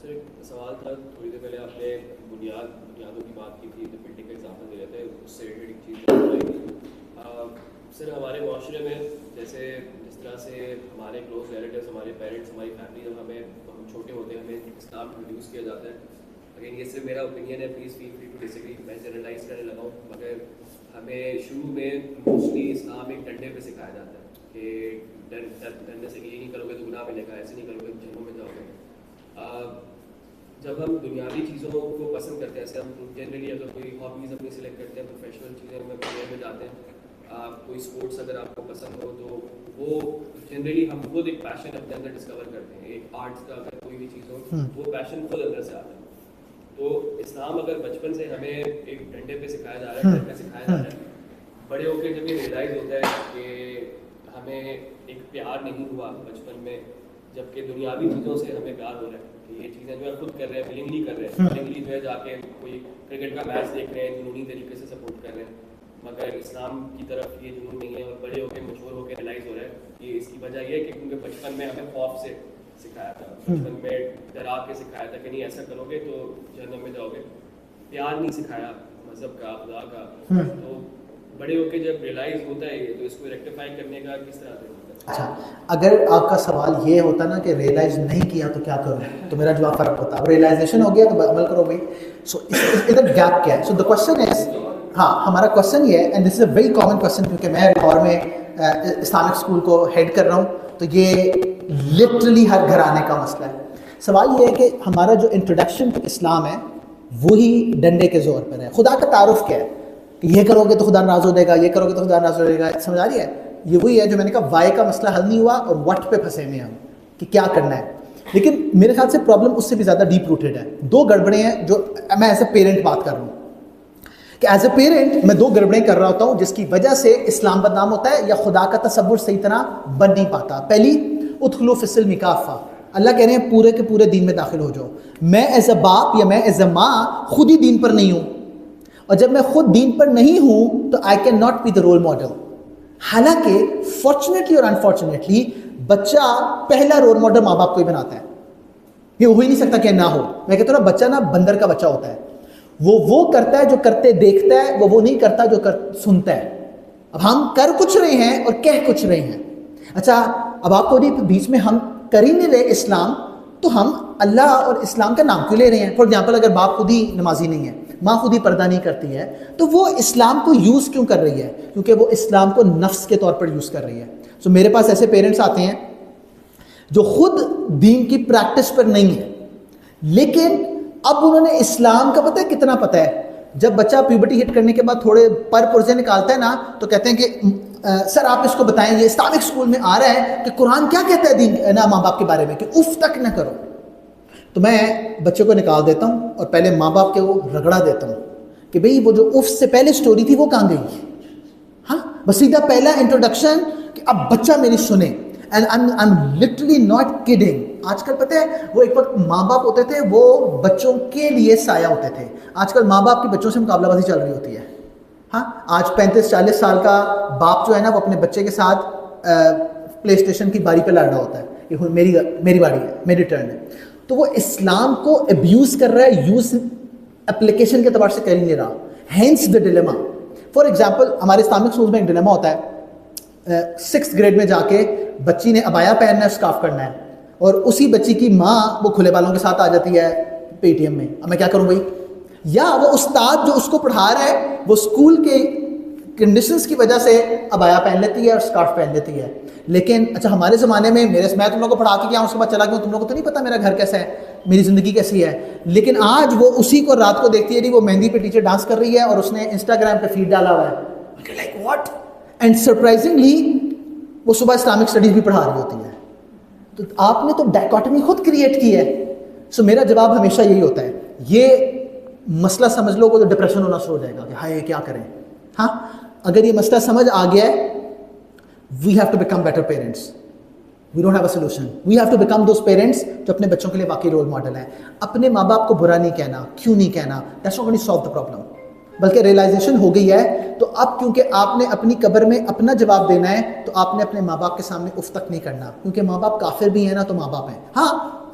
سر ایک سوال تھا, تھوڑی دیر پہلے آپ نے بنیادوں کی بات کی تھی, تو بلڈنگ کا ایگزامپل دے رہے تھے, اس سے ریلیٹڈ ایک چیز سر ہمارے معاشرے میں جیسے جس طرح سے ہمارے کلوز ریلیٹیوز, ہمارے پیرنٹس, ہماری فیملی, جب ہم چھوٹے ہوتے ہیں ہمیں اسلام انٹروڈیوس کیا جاتا ہے. اگین یہ صرف میرا اوپینین ہے, please feel free to disagree, میں جنرلائز کرنے لگا ہوں, مگر ہمیں شروع میں موسٹلی اسلام ایک ڈنڈے پہ سکھایا جاتا ہے کہ ڈرنے سے کہ یہ نہیں کرو گے تو گناہ ملے گا, ایسے نہیں کرو گے تو جہنم میں جاؤ گے. جب ہم دنیاوی چیزوں کو پسند کرتے ہیں, ایسے ہم جنرلی اگر کوئی ہابیز اپنی سلیکٹ کرتے ہیں, پروفیشنل چیزیں میں پڑھنے میں جاتے ہیں, کوئی اسپورٹس اگر آپ کو پسند ہو تو وہ جنرلی ہم خود ایک پیشن اپنے اندر ڈسکور کرتے ہیں. ایک آرٹس کا اگر کوئی بھی چیز ہو, وہ پیشن خود اندر سے آتا ہے. تو اسلام اگر بچپن سے ہمیں ایک ڈنڈے پہ سکھایا جا رہا ہے, ڈنڈے سکھایا جا رہا ہے, بڑے ہو کے جب یہ ریئلائز ہوتا ہے کہ ہمیں ایک پیار نہیں ہوا بچپن میں, جبکہ دنیاوی چیزوں سے ہمیں پیار ہو رہا ہے, کہ یہ چیزیں جو ہے خود کر رہے ہیں, ولنگلی کر رہے ہیں, ولنگلی جو ہے جا کے کوئی کرکٹ کا میچ دیکھ رہے ہیں, جنونی طریقے سے سپورٹ کر رہے ہیں, مگر اسلام کی طرف یہ جنون نہیں ہے. اور بڑے ہو کے میچور ہو کے ریئلائز ہو رہا ہے کہ اس کی وجہ یہ ہے کہ کیونکہ بچپن میں ہمیں خوف سے سکھایا تھا, بچپن میں ڈرا کے سکھایا تھا کہ نہیں ایسا کرو گے تو جہنم میں جاؤ گے. پیار نہیں سکھایا مذہب کا, خدا کا. تو بڑے ہو کے جب ریئلائز ہوتا ہے تو اس کو ریکٹیفائی کرنے کا کس طرح سے ہوتا ہے؟ اچھا، اگر آپ کا سوال یہ ہوتا نا کہ ریئلائز نہیں کیا تو کیا کروں، تو میرا جواب فرق ہوتا. اب ریئلائزیشن ہو گیا تو عمل کرو بھائی. سو ادھر گیپ کیا ہے؟ سو دا کوشچن از، ہاں ہمارا کوشچن یہ ہے، and this is a very common question, کیونکہ میں لاہور میں اسلامک اسکول کو ہیڈ کر رہا ہوں، تو یہ لٹرلی ہر گھرانے کا مسئلہ ہے. سوال یہ ہے کہ ہمارا جو انٹروڈکشن ٹو اسلام ہے وہی ڈنڈے کے زور پر ہے. خدا کا تعارف کیا ہے کہ یہ کرو گے تو خدا ناراض ہو جائے گا، یہ کرو گے تو خدا ناراض ہو جائے گا. سمجھ آ رہی ہے؟ یہ وہی ہے جو میں نے کہا وائی کا مسئلہ حل نہیں ہوا اور وٹ پہ پھنسے ہوئے ہم کہ کیا کرنا ہے. لیکن میرے خیال سے پرابلم اس سے بھی زیادہ ڈیپ روٹیڈ ہے. دو گڑبڑیں ہیں جو میں ایز اے پیرنٹ بات کر رہا ہوں کہ ایز اے پیرنٹ میں دو گڑبڑیں کر رہا ہوتا ہوں جس کی وجہ سے اسلام بدنام ہوتا ہے یا خدا کا تصور صحیح طرح بن نہیں پاتا. پہلی، ادخلوا فی السلم کافہ، اللہ کہہ رہے ہیں پورے کے پورے دین میں داخل ہو جاؤ. میں ایز اے باپ یا میں ایز اے ماں خود ہی دین پر نہیں ہوں، اور جب میں خود دین پر نہیں ہوں تو I can not be the role model. حالانکہ فارچونیٹلی اور انفارچونیٹلی بچہ پہلا رول ماڈل ماں باپ کو ہی بناتا ہے. یہ ہو ہی نہیں سکتا کہ نہ ہو. میں کہتا ہوں نا، بچہ نا بندر کا بچہ ہوتا ہے، وہ کرتا ہے جو کرتے دیکھتا ہے، وہ نہیں کرتا جو سنتا ہے. اب ہم کر کچھ رہے ہیں اور کہہ کچھ رہے ہیں. اچھا، اب آپ کو بیچ میں ہم کر ہی نہیں رہے اسلام، تو ہم اللہ اور اسلام کا نام کیوں لے رہے ہیں؟ فار ایگزامپل، اگر باپ خود ہی نمازی نہیں ہے، ماں خود ہی پردہ نہیں کرتی ہے، تو وہ اسلام کو یوز کیوں کر رہی ہے؟ کیونکہ وہ اسلام کو نفس کے طور پر یوز کر رہی ہے. سو میرے پاس ایسے پیرنٹس آتے ہیں جو خود دین کی پریکٹس پر نہیں ہے، لیکن اب انہوں نے اسلام کا پتہ ہے کتنا پتہ ہے. جب بچہ پیوبرٹی ہٹ کرنے کے بعد تھوڑے پرزے نکالتا ہے نا، تو کہتے ہیں کہ سر آپ اس کو بتائیں، یہ اسلامک اسکول میں آ رہا ہے کہ قرآن کیا کہتا ہے دین نا ماں باپ کے بارے میں، کہ اف تک نہ کرو. تو میں بچے کو نکال دیتا ہوں اور پہلے ماں باپ کے وہ رگڑا دیتا ہوں کہ بھئی وہ جو اف سے پہلے سٹوری تھی وہ کہاں گئی. ہاں، بس سیدھا پہلا انٹروڈکشن کہ اب بچہ میری سنے. And I am literally not kidding. آج کل پتہ ہے، وہ ایک وقت ماں باپ ہوتے تھے وہ بچوں کے لیے سایہ ہوتے تھے. آج کل ماں باپ کی بچوں سے مقابلہ بازی چل رہی ہوتی ہے. ہاں، آج 35-40 سال کا باپ جو ہے نا، وہ اپنے بچے کے ساتھ پلے اسٹیشن کی باری پہ لڑ رہا ہوتا ہے کہ میری باری ہے، میری ٹرن ہے. تو وہ اسلام کو ابیوز کر رہا ہے، یوز اپلیکیشن کے اعتبار سے کر ہی نہیں رہا. Hence the dilemma. For example, ہمارے اسلامک اسکول میں ایک ڈیلیما ہوتا ہے. 6th گریڈ میں جا کے بچی نے ابایا پہننا ہے، اسکارف کرنا ہے، اور اسی بچی کی ماں وہ کھلے بالوں کے ساتھ آ جاتی ہے پے ٹی ایم میں. اب میں کیا کروں بھائی؟ یا وہ استاد جو اس کو پڑھا رہا ہے وہ اسکول کے کنڈیشنز کی وجہ سے ابایا پہن لیتی ہے اور اسکارف پہن لیتی ہے. لیکن اچھا، ہمارے زمانے میں میں تم لوگوں کو پڑھا کے گیا ہوں، اس کے بعد چلا گیا ہوں، تم لوگوں کو تو نہیں پتا میرا گھر کیسا ہے، میری زندگی کیسی ہے. لیکن آج وہ اسی کو رات کو دیکھتی ہے جی وہ مہندی پہ ٹیچر ڈانس کر رہی ہے اور اس نے انسٹاگرام پہ فیڈ ڈالا ہوا ہے. Like what? اینڈ سرپرائزنگلی وہ صبح اسلامک اسٹڈیز بھی پڑھا رہی ہوتی ہے. تو آپ نے تو ڈائکاٹمی خود کریٹ کی ہے. سو میرا جواب ہمیشہ یہی ہوتا ہے، یہ مسئلہ سمجھ لو گے تو ڈپریشن ہونا شروع ہو جائے گا کہ ہائے کیا کریں. ہاں، اگر یہ مسئلہ سمجھ آ گیا ہے، we have to become better parents. We don't have a solution. We have to become those parents جو اپنے بچوں کے لیے واقعی رول ماڈل ہیں. اپنے ماں باپ کو برا نہیں کہنا، کیوں نہیں کہنا، that's not going to solve the problem. بلکہ ریئلائزیشن ہو گئی ہے تو اب کیونکہ آپ نے اپنی قبر میں اپنا جواب دینا ہے، تو آپ نے اپنے ماں باپ کے سامنے اف تک نہیں کرنا، کیونکہ ماں باپ کافر بھی ہیں نا، تو ماں باپ ہیں. ہاں،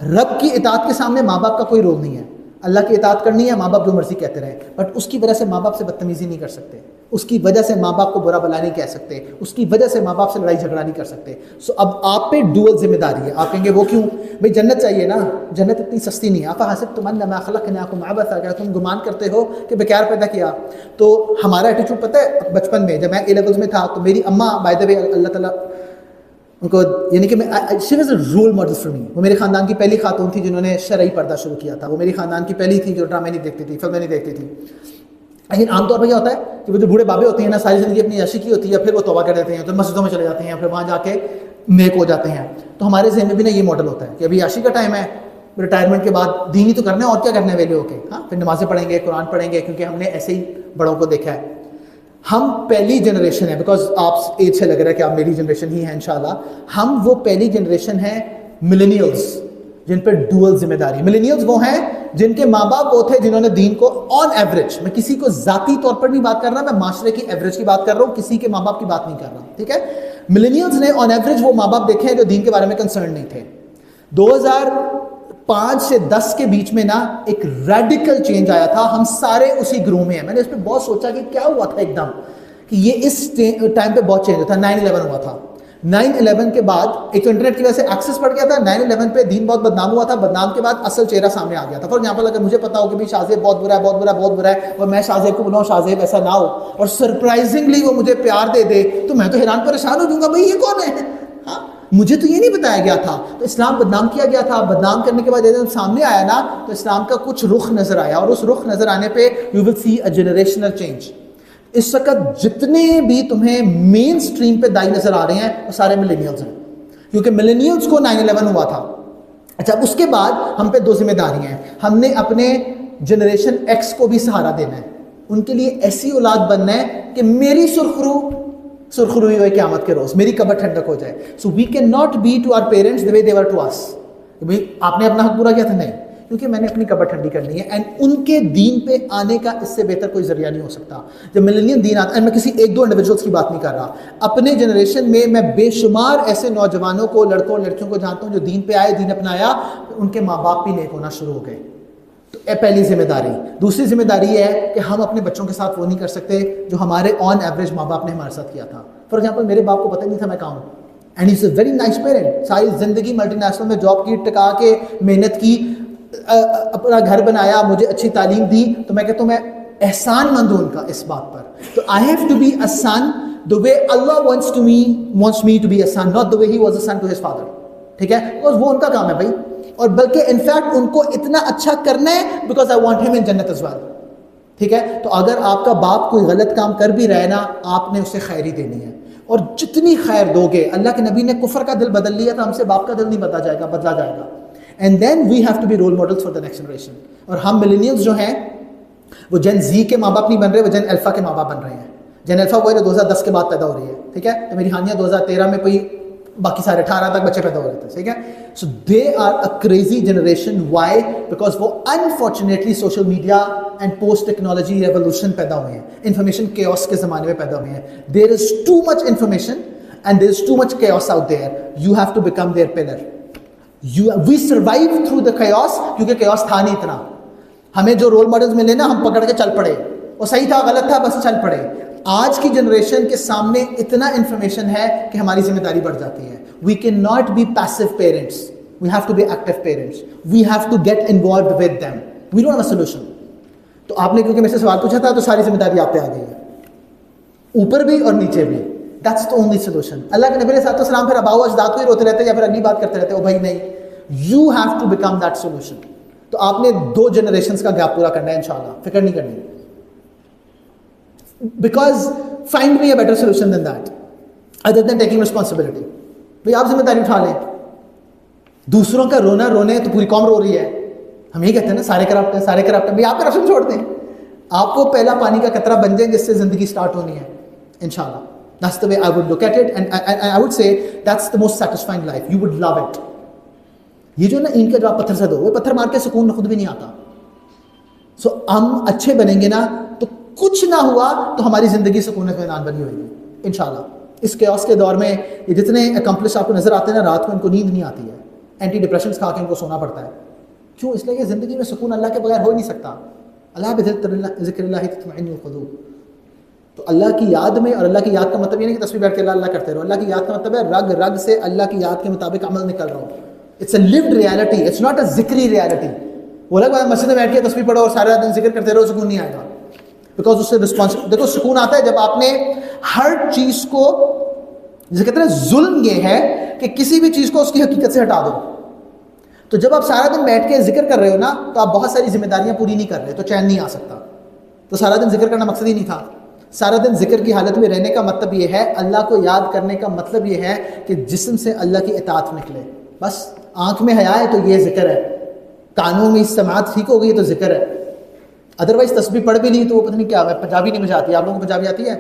رب کی اطاعت کے سامنے ماں باپ کا کوئی رول نہیں ہے. اللہ کی اطاعت کرنی ہے، ماں باپ جو مرضی کہتے رہے، بٹ اس کی وجہ سے ماں باپ سے بدتمیزی نہیں کر سکتے، اس کی وجہ سے ماں باپ کو برا بلا نہیں کہہ سکتے، اس کی وجہ سے ماں باپ سے لڑائی جھگڑا نہیں کر سکتے. سو اب آپ پہ ڈوئل ذمہ داری ہے. آپ کہیں گے وہ کیوں؟ بھائی جنت چاہیے نا، جنت اتنی سستی نہیں ہے. افحسبتم انما خلقناکم عبثا، کیا تم گمان کرتے ہو کہ بیکار پیدا کیا؟ تو ہمارا ایٹیچیوڈ پتہ ہے، بچپن میں جب میں اے لیولز میں تھا تو میری اماں بائی دا وے اللہ تعالیٰ ان کو، یعنی کہ she was a role model for me. وہ میرے خاندان کی پہلی خاتون تھی جنہوں نے شرعی پردہ شروع کیا تھا. وہ میری خاندان کی پہلی تھی جو ڈرامے نہیں دیکھتی تھی، فلمیں نہیں دیکھتی تھی. لیکن عام طور پر یہ ہوتا ہے کہ وہ جو بوڑھے بابے ہوتے ہیں نا، ساری زندگی اپنی عیاشی کی ہوتی ہے، پھر وہ توبہ کر دیتے ہیں، تو مسجدوں میں چلے جاتے ہیں، پھر وہاں جا کے نیک ہو جاتے ہیں. تو ہمارے ذہن میں بھی نا یہ ماڈل ہوتا ہے کہ ابھی عیاشی کا ٹائم ہے، ریٹائرمنٹ کے بعد دین ہی تو کرنا ہے، اور کیا کرنا ہے ویلے ہو کے. ہاں، پھر نمازیں پڑھیں گے، قرآن پڑھیں گے، کیونکہ ہم نے ایسے ہی بڑوں کو دیکھا ہے. ہم پہلی جنریشن ہے، بیکاز آپ ایج سے لگ رہا ہے کہ آپ میری جنریشن ہی ہیں انشاءاللہ. ہم وہ پہلی جنریشن ہے ملینیلز جن پہ ڈوئل ذمہ داری. ملینیلز وہ ہیں جن کے ماں باپ وہ تھے جنہوں نے دین کو آن ایوریج، میں کسی کو ذاتی طور پر نہیں بات کر رہا، میں معاشرے کی ایوریج کی بات کر رہا ہوں، کسی کے ماں باپ کی بات نہیں کر رہا. ٹھیک ہے، ملینیلز نے آن ایوریج وہ ماں باپ دیکھے ہیں جو دین کے بارے میں کنسرن نہیں تھے. 2005 سے 10 کے بیچ میں نا ایک ریڈیکل چینج آیا تھا. ہم سارے اسی گروہ میں ہیں. میں نے اس پہ بہت سوچا کہ کیا ہوا تھا ایک دم کہ یہ اس ٹائم پہ بہت چینج ہوتا ہے. 9/11 ہوا تھا. 9/11 کے بعد ایک تو انٹرنیٹ کی وجہ سے ایکسس بڑھ گیا تھا. 9/11 پہ دین بہت بدنام ہوا تھا. بدنام کے بعد اصل چہرہ سامنے آ گیا تھا. فار ایگزامپل اگر مجھے پتا ہو کہ شاہ زیب بہت برا ہے, بہت برا, بہت برا ہے, اور میں شاہ زیب کو بلاؤں شاہ زیب ایسا نہ ہو, اور سرپرائزنگلی وہ مجھے پیار دے دے, تو میں تو حیران پریشان ہو جاؤں گا, بھائی یہ کون ہے؟ ہاں, مجھے تو یہ نہیں بتایا گیا تھا. تو اسلام بدنام کیا گیا تھا. بدنام کرنے کے بعد جب سامنے آیا نا, تو اسلام کا کچھ رخ نظر آیا, اور اس رخ نظر آنے پہ you will see a generational change. اس وقت جتنے بھی تمہیں مین سٹریم پہ دائی نظر آ رہے ہیں وہ سارے ملینیلز ہیں, کیونکہ ملینیلز کو 9/11 ہوا تھا. اچھا, اس کے بعد ہم پہ دو ذمہ داریاں ہیں. ہم نے اپنے جنریشن ایکس کو بھی سہارا دینا ہے. ان کے لیے ایسی اولاد بننا ہے کہ میری سرخروئی ہوئے قیامت کے روز, میری قبر ٹھنڈک ہو جائے. So we can not be to our parents the way they were to us. آپ نے اپنا حق پورا کیا تھا؟ نہیں, کیونکہ میں نے اپنی قبر ٹھنڈی کرنی ہے. اینڈ ان کے دین پہ آنے کا اس سے بہتر کوئی ذریعہ نہیں ہو سکتا. جب ملینین دین آتا ہے, میں کسی ایک دو انڈیویجولس کی بات نہیں کر رہا, اپنے جنریشن میں میں بے شمار ایسے نوجوانوں کو, لڑکوں لڑکیوں کو جانتا ہوں جو دین پہ آئے, دین اپنایا, ان کے ماں باپ بھی نیک ہونا شروع ہو گئے. تو پہلی ذمہ داری. دوسری ذمہ داری یہ ہے کہ ہم اپنے بچوں کے ساتھ وہ نہیں کر سکتے جو ہمارے آن ایوریج ماں باپ نے ہمارے ساتھ کیا تھا. فار ایگزامپل, میرے باپ کو پتہ نہیں تھا میں کہاں ہوں, and he is a very nice parent. ساری زندگی ملٹی نیشنل میں جاب کی, ٹکا کے محنت کی, اپنا گھر بنایا, مجھے اچھی تعلیم دی. تو میں کہتا ہوں میں احسان مند ہوں ان کا اس بات پر. تو I have to be a son the way Allah wants me to be a son, not the way he was a son to his father. ٹھیک ہے, because وہ ان کا کام ہے بھائی, اور بلکہ انفیکٹ ان کو اتنا اچھا کرنا ہے because I want him in جنت as well. ٹھیک ہے, تو اگر آپ کا باپ کوئی غلط کام کر بھی رہے نا, آپ نے اسے خیر ہی دینی ہے, اور جتنی خیر دو گے. اللہ کے نبی نے کفر کا دل بدل لیا تھا, ہم سے باپ کا دل نہیں بدلا جائے گا. And then we have to be role models for the next generation. اور ہم ملینیلز جو ہیں وہ جن زی کے ماں باپ نہیں بن رہے, وہ جن الفا کے ماں باپ بن رہے ہیں. جن الفا وہ 2010 کے بعد پیدا ہو رہی ہے. ٹھیک ہے, تو میری ہانیہ 2013 میں کوئی, باقی سارے 18 تک بچے پیدا ہو رہے تھے. ٹھیک ہے, so they are a crazy generation. Why? Because وہ unfortunately social media and post technology revolution پیدا ہوئے ہیں, انفارمیشن کیوس کے زمانے میں پیدا ہوئے ہیں. There is too much information and there is too much chaos out there. You have to become their pillar. We survive through the chaos, کیونکہ chaos تھا نہیں اتنا. ہمیں جو رول ماڈلز ملے نا, ہم پکڑ کے چل پڑے, اور صحیح تھا غلط تھا بس چل پڑے. آج کی جنریشن کے سامنے اتنا انفارمیشن ہے کہ ہماری ذمہ داری بڑھ جاتی ہے. We cannot be passive parents. We have to be active parents. We have to get involved with them. We don't have a solution. تو آپ نے کیونکہ میرے سے سوال پوچھا تھا, تو ساری ذمہ داری آپ پہ آ گئی ہے, اوپر بھی اور نیچے بھی. That's the only solution. اللہ کے نبی علیہ السلام پھر اباؤ اجداد کو ہی روتے رہتے یا پھر اگلی بات کرتے رہتے, او بھائی نہیں, you have to become that solution. تو آپ نے 2 جنریشنز کا گیپ پورا کرنا ہے انشاءاللہ, فکر نہیں کرنی. Because find me a better solution than that, other than taking responsibility. بھائی آپ ذمہ داری اٹھا لیں. دوسروں کا رونے تو پوری قوم رو رہی ہے. ہم یہ کہتے ہیں نا سارے کرپٹ ہیں, سارے کرپٹ ہیں. بھائی آپ کرپشن چھوڑ دیں, آپ کو پہلا پانی کا قطرہ بن جائیں جس سے زندگی سٹارٹ ہونی ہے انشاءاللہ. That's the way I would look at it, and I would say that's the most satisfying life. You would love it. یہ جو نا اینٹ کا جواب پتھر سے دو, وہ پتھر مار کے سکون خود بھی نہیں آتا. سو ہم اچھے بنیں گے نا, تو کچھ نہ ہوا تو ہماری زندگی سکون و اطمینان بنی ہوئی ہے انشاءاللہ. اس کیوس کے دور میں یہ جتنے اکمپلش آپ کو نظر آتے ہیں نا, رات کو ان کو نیند نہیں آتی ہے, اینٹی ڈپریشنس کھا کے ان کو سونا پڑتا ہے. کیوں؟ اس لیے کہ زندگی میں سکون اللہ کے بغیر ہو نہیں سکتا. اللہ بذکر اللہ تطمئن القلوب. تو اللہ کی یاد میں, اور اللہ کی یاد کا مطلب یہ نہیں کہ تصویر بیٹھ کے اللہ اللہ کرتے رہو. اللہ کی یاد کا مطلب ہے رگ رگ سے اللہ کی یاد کے مطابق عمل نکل رہا ہو. It's a lived reality, it's not a ذکری ریالٹی. وہ لوگ مسجد میں بیٹھ کے تصویر پڑھو اور سارا دن ذکر کرتے رہو, سکون نہیں آئے گا. بیکاز اس سے رسپانس, دیکھو سکون آتا ہے جب آپ نے ہر چیز کو, جسے کہتے ہیں ظلم یہ ہے کہ کسی بھی چیز کو اس کی حقیقت سے ہٹا دو. تو جب آپ سارا دن بیٹھ کے ذکر کر رہے ہو نا, تو آپ بہت ساری ذمہ داریاں پوری نہیں کر رہے, تو چین نہیں آ سکتا. تو سارا دن ذکر کرنا مقصد ہی نہیں تھا. سارا دن ذکر کی حالت میں رہنے کا مطلب یہ ہے, اللہ کو یاد کرنے کا مطلب یہ ہے کہ جسم سے اللہ کی اطاعت نکلے. بس آنکھ میں حیا ہے تو یہ ذکر ہے, کانوں میں سماعت ٹھیک ہو گئی تو ذکر ہے. ادروائز تسبیح پڑھ بھی نہیں تو وہ پتہ نہیں کیا ہے, پنجابی نہیں مجھے آتی. آپ لوگوں کو پنجابی آتی ہے؟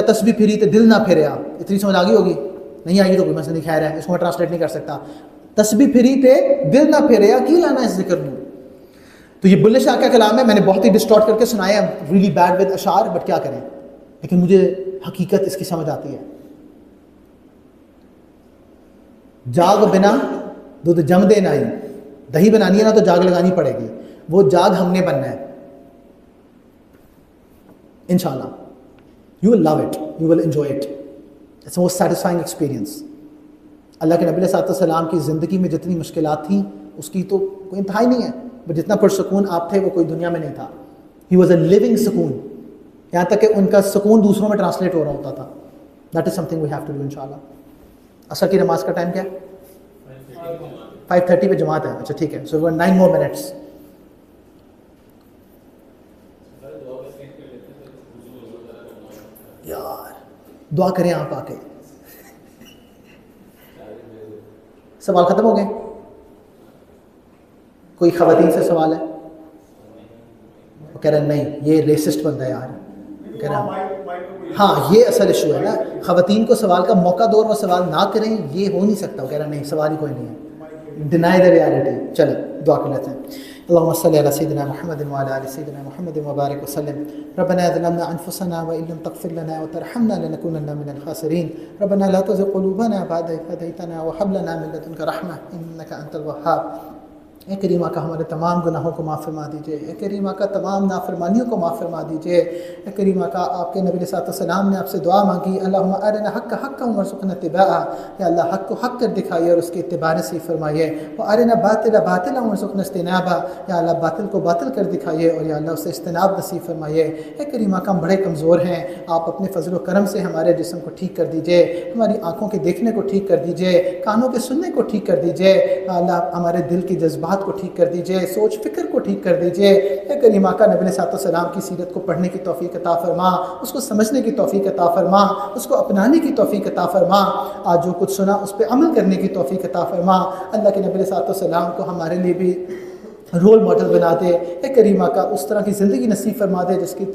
تسبیح پھری تو دل نہ پھریا, اتنی سمجھ آ گئی ہوگی, نہیں آئی تو کوئی مسئلہ نہیں, خیر ہے, اس کو میں ٹرانسلیٹ نہیں کر سکتا. تسبیح پھری تے دل نہ پھریا, کی لانا ہے اس ذکر میں. تو یہ بلے شاہ کا کلام ہے, میں نے بہت ہی ڈسٹارٹ کر کے سنایا, ریلی بیڈ ود اشعار, بٹ کیا کریں, لیکن مجھے حقیقت اس کی سمجھ آتی ہے. جاگ بنا دودھ جم دے نائی, دہی بنانی ہے نا تو جاگ لگانی پڑے گی. وہ جاگ ہم نے بننا ہے انشاءاللہ. You will love it. You will enjoy it. It's the most satisfying experience. اللہ کے نبی علیہ الصلوۃ والسلام کی زندگی میں جتنی مشکلات تھیں اس کی تو کوئی انتہا ہی نہیں ہے. بٹ جتنا پرسکون آپ تھے وہ کوئی دنیا میں نہیں تھا. He was a living سکون. یہاں تک کہ ان کا سکون دوسروں میں ٹرانسلیٹ ہو رہا ہوتا تھا. That is something we have to do انشاءاللہ. عصر کی نماز کا ٹائم کیا ہے؟ 5:30 پہ جماعت ہے. اچھا ٹھیک ہے. So we have 9 more minutes. یار دعا کریں آپ آ کے. سوال ختم ہو گئے؟ کوئی خواتین سے سوال ہے؟ وہ کہہ رہے ہیں نہیں یہ ریسسٹ بندہ ہے یار. کہہ رہے ہیں ہاں یہ اصل ایشو ہے نا, خواتین کو سوال کا موقع دو اور وہ سوال نہ کریں, یہ ہو نہیں سکتا. وہ کہہ رہا نہیں سوال ہی کوئی نہیں ہے. Deny the reality. چلیں دعا کر لیتے ہیں. اللهم صل على سيدنا محمد وعلى آل سيدنا محمد وبارك وسلم. ربنا ظلمنا أنفسنا وإن لم تغفر لنا وترحمنا لنكونن من الخاسرين. ربنا لا تزغ قلوبنا بعد إذ هديتنا وهب لنا من لدنك رحمة إنك أنت الوهاب. اے کریم آقا ہمارے تمام گناہوں کو معاف فرما دیجیے. اے کریم آقا تمام نافرمانیوں کو معاف فرما دیجیے. اے کریم آقا آپ کے نبی صلی اللہ علیہ وسلم نے آپ سے دعا مانگی اللہم ارنا حق حقا وارزقنا اتباعہ. یا اللہ حق کو حق کر دکھائیے اور اس کی اتباع نصیب فرمائیے. وارنا باطلا باطلا وارزقنا اجتنابہ. یا اللہ باطل کو باطل کر دکھائیے اور یا اللہ اس سے اجتناب نصیب فرمائیے. اے کریم آقا ہم بڑے کمزور ہیں, آپ اپنے فضل و کرم سے ہمارے جسم کو ٹھیک کر دیجیے, ہماری آنکھوں کے دیکھنے کو ٹھیک کر دیجیے, کانوں کے سننے کو ٹھیک کر دیجیے. اللہ ہمارے دل کے جذبات کو ٹھیک کر دیجیے, سوچ فکر کو ٹھیک کر دیجیے. اے کریم آقا نبی صلی اللہ علیہ وسلم کی سیرت کو پڑھنے کی توفیق عطا فرما, اس کو سمجھنے کی توفیق عطا فرما, اس کو اپنانے کی توفیق عطا فرما. آج جو کچھ سنا اس پہ عمل کرنے کی توفیق عطا فرما. اللہ کے نبی صلی اللہ علیہ وسلم کو ہمارے لیے بھی رول ماڈل بنا دے. اے کریم آقا اس طرح کی زندگی نصیب فرما دے جس کی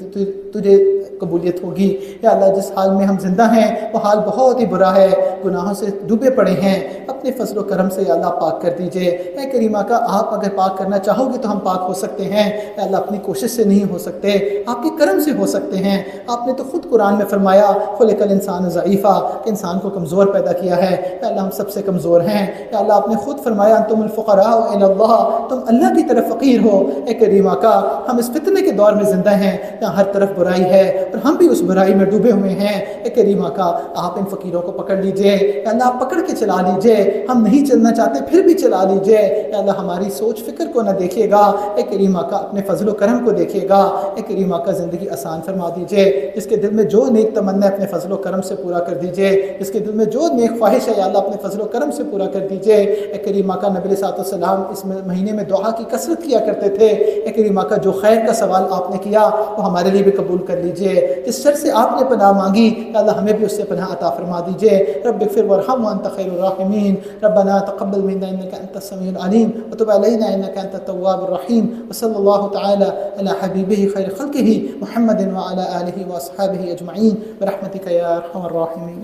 تجھے قبولیت ہوگی. یا اللہ جس حال میں ہم زندہ ہیں وہ حال بہت ہی برا ہے, گناہوں سے ڈوبے پڑے ہیں, اپنے فضل و کرم سے یا اللہ پاک کر دیجئے. اے کریم آقا آپ اگر پاک کرنا چاہو گے تو ہم پاک ہو سکتے ہیں. یا اللہ اپنی کوشش سے نہیں ہو سکتے, آپ کے کرم سے ہو سکتے ہیں. آپ نے تو خود قرآن میں فرمایا خلق الانسان ضعیفا, کہ انسان کو کمزور پیدا کیا ہے. یا اللہ ہم سب سے کمزور ہیں. یا اللہ آپ نے خود فرمایا انتم الفقراء الی اللہ, تم اللہ کی طرف فقیر ہو. اے کریم آقا ہم اس فتنے کے دور میں زندہ ہیں جہاں ہر طرف برائی ہے اور ہم بھی اس برائی میں ڈوبے ہوئے ہیں. اے کریم آقا آپ ان فقیروں کو پکڑ لیجئے. یا اللہ آپ پکڑ کے چلا لیجئے, ہم نہیں چلنا چاہتے پھر بھی چلا لیجئے. یا اللہ ہماری سوچ فکر کو نہ دیکھیے گا. اے کریم آقا اپنے فضل و کرم کو دیکھیے گا. اے کریم آقا زندگی آسان فرما دیجئے. جس کے دل میں جو نیک تمنا اپنے فضل و کرم سے پورا کر دیجئے. جس کے دل میں جو نیک خواہش ہے یا اللہ اپنے فضل و کرم سے پورا کر دیجئے. اے کریم آقا نبی صلی اللہ علیہ وسلم اس مہینے میں دعا کی کثرت کیا کرتے تھے. اے کریم آقا جو خیر کا سوال آپ نے کیا وہ ہمارے لیے بھی قبول کر لیجئے. جس شر سے آپ نے پناہ مانگی یا اللہ ہمیں بھی اس سے پناہ عطا فرما دیجئے. رب اغفر وارحم وانت خیر الراحمین. ربنا تقبل منا انك انت السميع العليم وتب علينا انك انت التواب الرحيم. وصلى الله تعالى على حبيبه خير خلقه محمد وعلى اله واصحابه اجمعين برحمتك يا ارحم الراحمين.